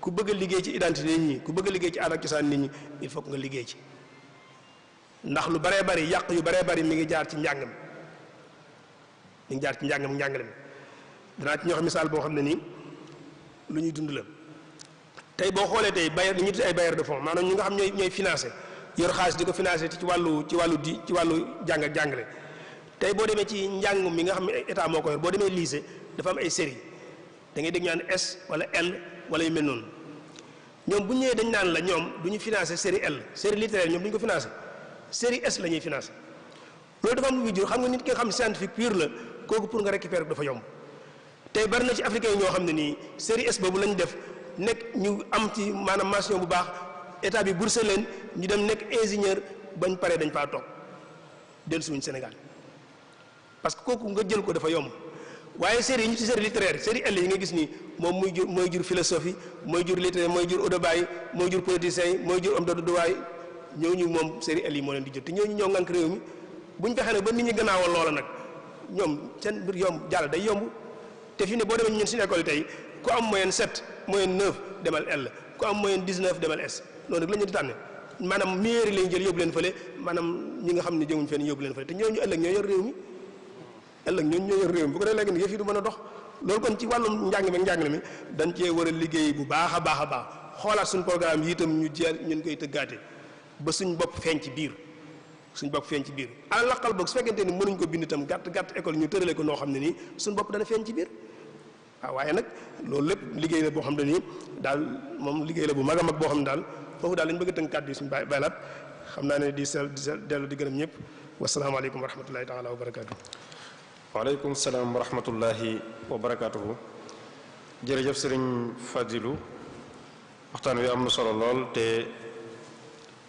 ku bëgg a liggéey ci identité nit ñi ku bëgg a liggéey ci aada ak cosaan nit ñi il faut que nga liggéey ci ndax lu baree bari yàq yu baree bari mi ngi jaar ci njàng mi ngi jaar ci njàngam njàngale mi danaa ci ñoo xam misaal boo xam ne nii lu ñuy dund la tey boo xoolee tey bailleur li ñuy tuddee ay bailleur de fonds maanaam ñi nga xam ñooy financé yor xaalis di ko financé ci wàllu jàng ak jàngale tey boo demee ci njàng mi nga xam ne état moo ko yor boo demee lycée dafa am ay série da ngay dégg ñu naan S wala L wala yu mel noonu ñoom bu ñëwee dañ naan la ñoom du ñu financé série L série littéraire ñoom du ñu ko financé série S la ñuy financé loolu dafa am lu muy jur xam nga nit ki nga xam ne scientifique pur la kooku pour nga récupérer dafa yomb tey bari na ci africain yi ñoo xam ne nii série S boobu lañ def nekk ñu am ci maanaam mention bu baax état bi bourse leen ñu dem nekk ingénieur bañ paree dañ faa toog dellu suñu Sénégal parce que kooku nga jël ko dafa yomb waaye série yi ñu ci série littéraire série L yi nga gis nii moom mooy jur philosophie mooy jur littéraire mooy jur audebaay mooy jur politiciens yi mooy jur homme de devoir ñooñu moom série L yi moo leen di jur te ñooñu ñoo ngànk réew mi bu ñu fexee nag ba nit ñi gannaawal loola nag ñoom seen mbir yomb jàll day yomb te fi ne boo demee ñun suñu école yi tey ku am moyenne 7 moyenne 9 demal L ku am moyenne 19 demal S noonu rek la ñu di tànne maanaam meilleur yi lañ jël yóbbu leen fële maanaam ñi nga xam ne jëmuñ fenn yóbbu leen fële te ñooñu ëllëg ñoo yor réew mi bu ko defee léegi nag yëf yi du mën a dox loolu kon ci wàllum njàngale mi dañ cee war a liggéey bu baax a baax a baax xoolaat suñu programme yi itam ñu jël ñun koy tëggaate ba suñ bopp feeñ ci biir ala laqal boog su fekkente ni mënuñ ko bind itam gàtt école ñu tërale ko noo xam ne nii suñu bopp dana feeñ ci biir waaw waaye nag loolu lépp liggéey la boo xam ne nii daal moom liggéey la bu mag a mag boo xam ne daal foofu daal lañ bëgg a tënk kàddu yi suñu baylaat xam naa ne di dellu di gërëm ñëpp wasalaamaaleykum wa rahmatullahi taala wa barakaatu.
waaleykum salaam wa rahmatullahi wa barakaatuhu. jërëjëf sëriñ Fadilu waxtaan wi am na solo lool te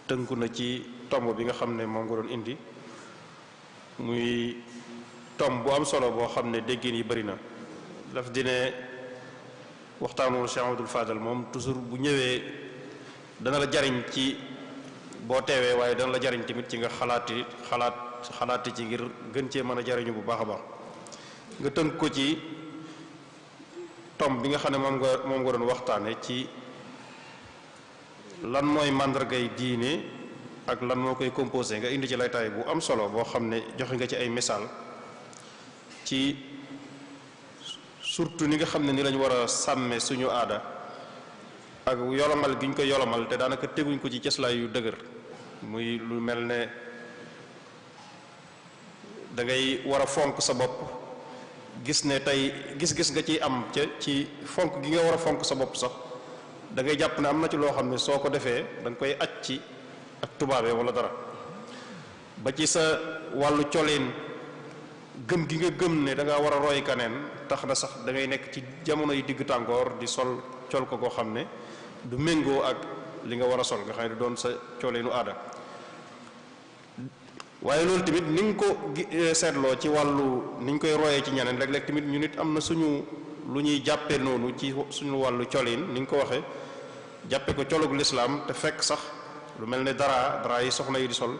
tënku na ci tomb bi nga xam ne moom nga doon indi muy tomb bu am solo boo xam ne déggin yi bari na daf di ne waxtaanu Cheikh Amadou Fadal moom toujours bu ñëwee dana la jariñ ci boo teewee waaye dana la jariñ tamit ci nga xalaati ci ngir gën cee mën a jariñu bu baax a baax nga tënk ko ci tomb bi nga xam ne moom nga doon waxtaane ci lan mooy màndargay diine ak lan moo koy composé nga indi ci laytaay bu am solo boo xam ne joxe nga ci ay misaal ci surtout ni nga xam ne ni lañ war a sàmme suñu aada ak yolomal gi ñu ko yolomal te daanaka teguñ ko ci cëslaay yu dëgër muy lu mel ne da ngay war a fonk sa bopp gis ne tey gis-gis nga ciy am ca ci fonk gi nga war a fonk sa bopp sax da ngay jàpp ne am na ci loo xam ne soo ko defee da nga koy aj ci ak tubaabe wala dara ba ci sa wàllu coleen gëm gi nga gëm ne da nga war a roy kaneen tax na sax da ngay nekk ci jamono yi digg tàngoor di sol col ko koo xam ne du méngoo ak li nga war a sol nga xam ne du doon sa coleenu aada waaye loolu tamit ni nga ko seetloo ci wàllu ni ñu koy royee ci ñeneen léeg-léeg tamit ñu nit am na suñu lu ñuy jàppe noonu ci suñu wàllu colin ni nga ko waxee jàppe ko colug lislaam te fekk sax lu mel ne dara yi soxna yi di sol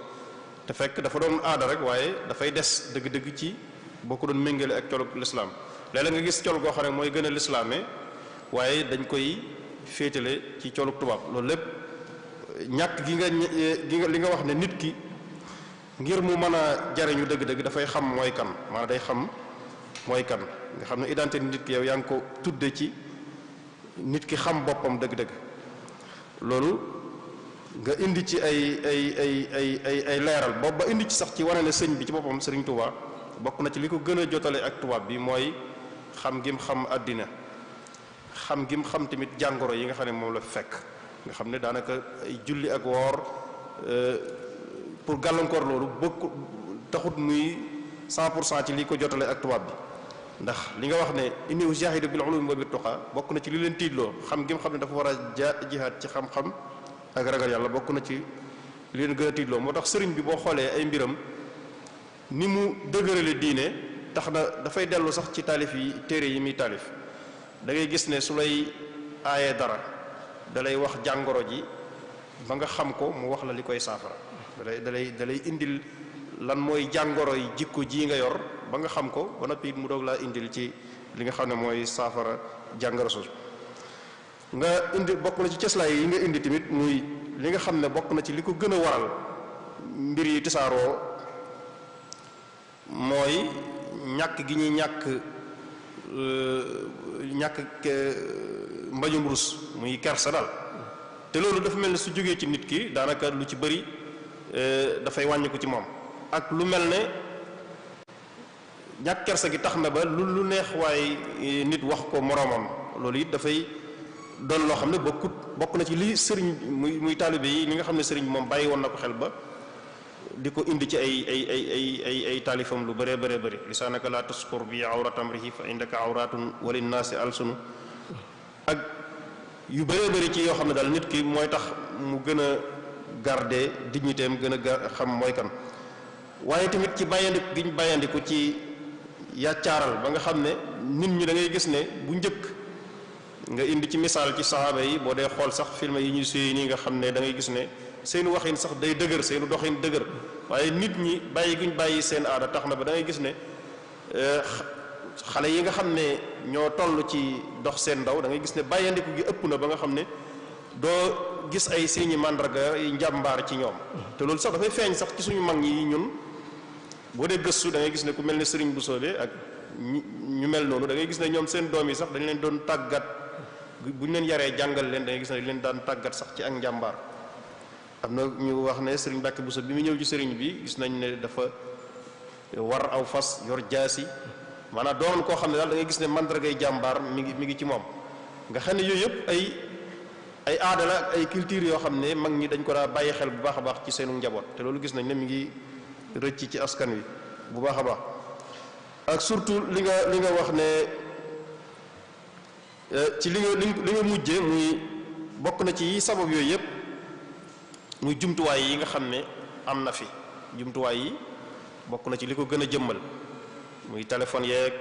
te fekk dafa doon aada rek waaye dafay des dëgg-dëgg ci boo ko doon méngale ak colug lislaam léeg-léeg nga gis col goo xam ne mooy gën a lislaame waaye dañ koy féetale ci colug tubaab loolu lépp ñàkk gi nga li nga wax ne nit ki ngir mu mën a jariñu dëgg-dëgg dafay xam mooy kan maanaam day xam mooy kan nga xam ne identité nit ki yow yaa ngi ko tudde ci nit ki xam boppam dëgg-dëgg loolu nga indi ci ay leeral boobu ba indi ci sax ci wane ne sëñ bi ci boppam sëriñ Touba bokk na ci li ko gën a jotale ak tubaab bi mooy xam gim xam àddina xam gim xam tamit jàngoro yi nga xam ne moom la fekk nga xam ne daanaka ay julli ak woor pour gàllankoor loolu bokk taxut muy 100% ci li ko jotale ak tubaab bi ndax li nga wax ne inni ujahidu bil ulumi wa bit tuqa bokk na ci li leen tiitloo xam gi xam ne dafa war a jihaad ci xam-xam ak ragal yàlla bokk na ci li leen gën a tiitloo moo tax sëriñ bi boo xoolee ay mbiram ni mu dëgërale diine tax na dafay dellu sax ci taalif yi téere yi muy taalif da ngay gis ne su lay aayee dara da lay wax jàngoro ji ba nga xam ko mu wax la li koy saafara da lay indil lan mooy jàngoro yi jikko ji nga yor ba nga xam ko ba noppi mu doog laa indil ci li nga xam ne mooy saafara jàngoro soosu nga indi bokk na ci cëslaay yi nga indi tamit muy li nga xam ne bokk na ci li ko gën a waral mbir yi tisaaroo mooy ñàkk gi ñuy ñàkk mbañum rus muy kersa daal te loolu dafa mel ne su jógee ci nit ki daanaka lu ci bëri dafay wàññiku ci moom ak lu mel ne ñàkk kersa gi tax na ba lu neex waaye nit wax ko moroomam loolu it dafay doon loo xam ne bokk na ci li sëriñ muy taalibe yi li nga xam ne sëriñ moom bàyyi woon na ko xel ba di ko indi ci ay taalifam lu bëree bëri lisaanaka la taskur bi awrat amrihi fa indaka awratun walinnaasi alsunu ak yu bëree bëri ci yoo xam ne daal nit ki mooy tax mu gën a garder dignité am gën a xam mooy kan waaye tamit ci bàyyandiku gi ñu bàyyandiku ci yàccaaral ba nga xam ne nit ñi da ngay gis ne bu njëkk nga indi ci misaal ci saxaaba yi boo dee xool sax film yi ñuy suy nii nga xam ne da ngay gis ne seenu waxin sax day dëgër seenu doxin dëgër waaye nit ñi bàyyi guñ bàyyi seen aada tax na ba da ngay gis ne xale yi nga xam ne ñoo toll ci dox seen ndaw da ngay gis ne bàyyandiku gi ëpp na ba nga xam ne doo gis ay seeni màndarga yi njàmbaar ci ñoom te loolu sax dafay feeñ sax ci suñu mag ñi ñun boo dee gëstu da ngay gis ne ku mel ne Serigne Boussole ak ñu mel noonu da ngay gis ne ñoom seen doom yi sax dañ leen doon tàggat bu ñu leen yaree jàngal leen da ngay gis ne dañ leen daan tàggat sax ci ak njàmbaar am na ñu wax ne Serigne Mbacke Bousso bi mu ñëw ci Serigne bi gis nañ ne dafa war aw fas yor jaasi maanaam doon koo xam ne daal da ngay gis ne mandargay jàmbaar mi ngi ci moom nga xam ne yooyu yëpp ay aada la ak ay culture yoo xam ne mag ñi dañ ko daa bàyyi xel bu baax a baax ci seenu njaboot te loolu gis nañ ne mi ngi rëcc ci askan wi bu baax a baax ak surtout li nga wax ne ci li nga mujje muy bokk na ci yi sabab yooyu yëpp muy jumtuwaay yi nga xam ne am na fi jumtuwaay yi bokk na ci li ko gën a jëmmal muy téléphone yeeg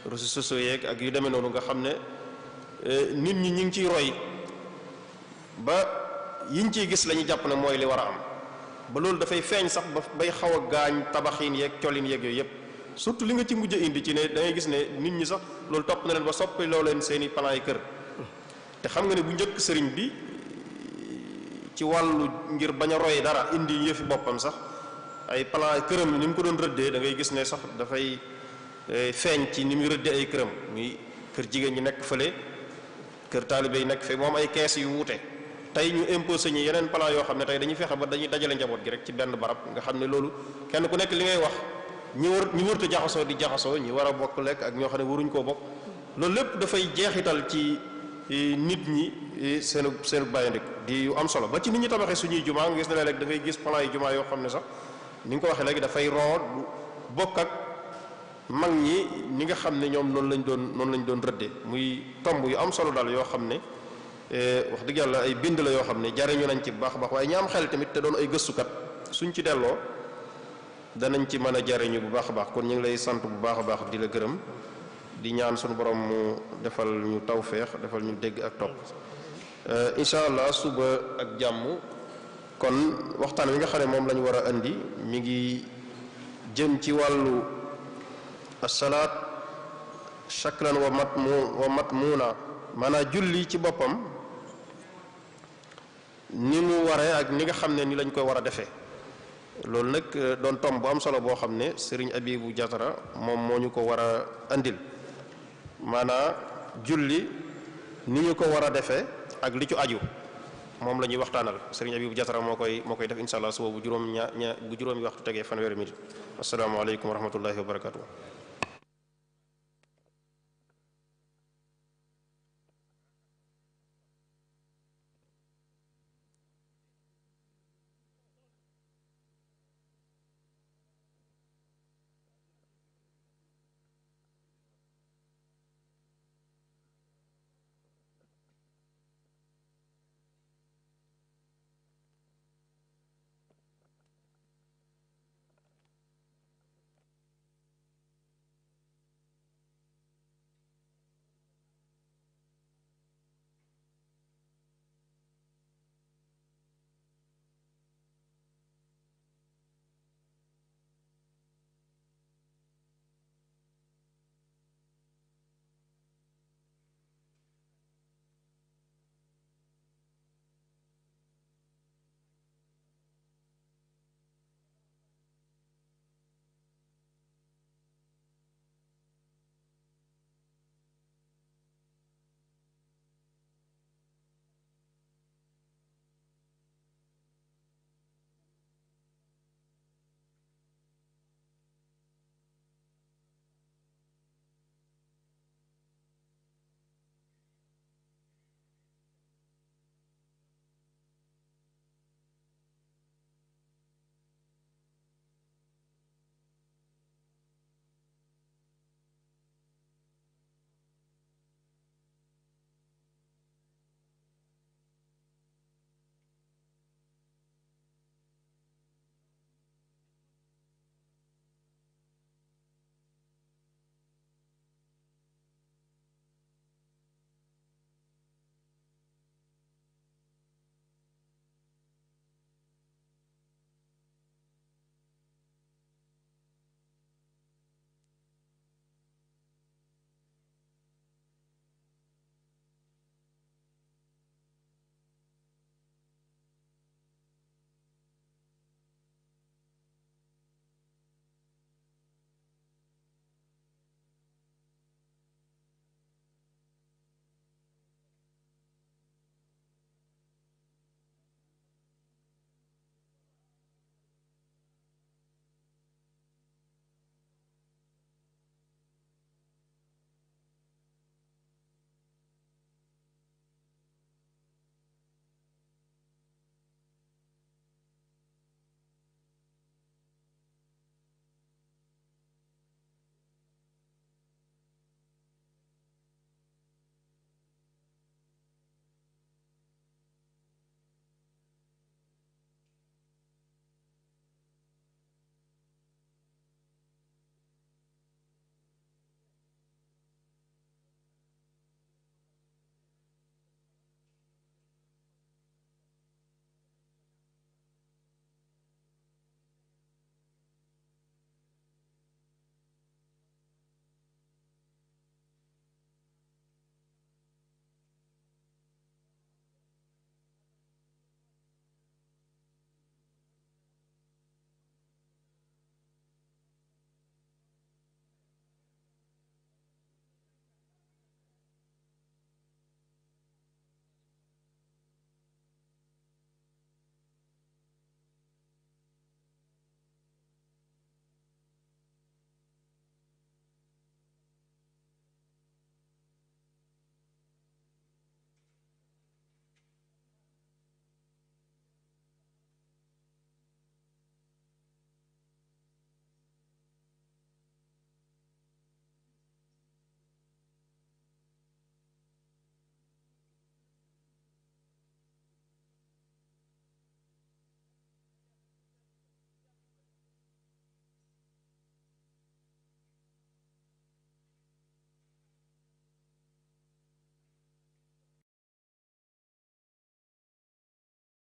réseaux sociaux yeeg ak yu demee noonu nga xam ne nit ñi ñu ngi ciy roy ba yiñ ciy gis la ñuy jàpp ne mooy li war a am ba loolu dafay feeñ sax ba bay xaw a gaañ tabaxiin yeeg colin yeeg yooyu yëpp surtout li nga ci mujj indi ci ne da ngay gis ne nit ñi sax loolu topp na leen ba soppi loo leen seeni plan yi kër te xam nga ne bu njëkk sëriñ bi ci wàllu ngir bañ a roy dara indi yëfi boppam sax ay plan këram ni mu ko doon rëddee da ngay gis ne sax dafay feeñ ci ni muy rëddee ay këram muy kër jigéen ñi nekk fële kër taalibe yi nekk fe moom ay kees yu wuute tey ñu imposé ñi yeneen plan yoo xam ne tey dañuy fexe ba dañuy dajale njaboot gi rek ci benn barab nga xam ne loolu kenn ku nekk li ngay wax ñi wërta jaxasoo di jaxasoo ñi war a bokk lekk ak ñoo xam ne waruñ koo bokk loolu lépp dafay jeexital ci nit ñi seenu bàyyandik di yu am solo ba ci nit ñi tabaxee suñuy jumaa nga gis ne léeg da ngay gis plan yi jumaa yoo xam ne sax ni nga ko waxee léegi dafay root bokk ak mag ñi ñi nga xam ne ñoom noonu lañ doon rëdde muy tomb yu am solo daal yoo xam ne wax dëgg yàlla ay bind la yoo xam ne jariñu nañ ci bu baax a baax waaye ñi am xel tamit te doon ay gëstukat suñ ci delloo danañ ci mën a jariñu bu baax a baax kon ñu ngi lay sant bu baax a baax di la gërëm di ñaan suñu borom mu defal ñu tawféex defal ñu dégg ak topp incha allah suba ak jàmm kon waxtaan wi nga xam ne moom la ñu war a indi mi ngi jëm ci wàllu asalaat shaklan wa matmuuna maanaam julli ci boppam ni mu waree ak ni nga xam ne ni lañ koy war a defee loolu nag doon tomb bu am solo boo xam ne Serigne Abibou Diatara moom moo ñu ko war a andil maanaam julli ni ñu ko war a defee ak li ci aju moom la ñuy waxtaanal Serigne Abibou Diatara moo koy def incha allah suba bu juróomi waxtu tegee fanweeri minute asalaamaaleykum wa rahmatullahi wa barakatuh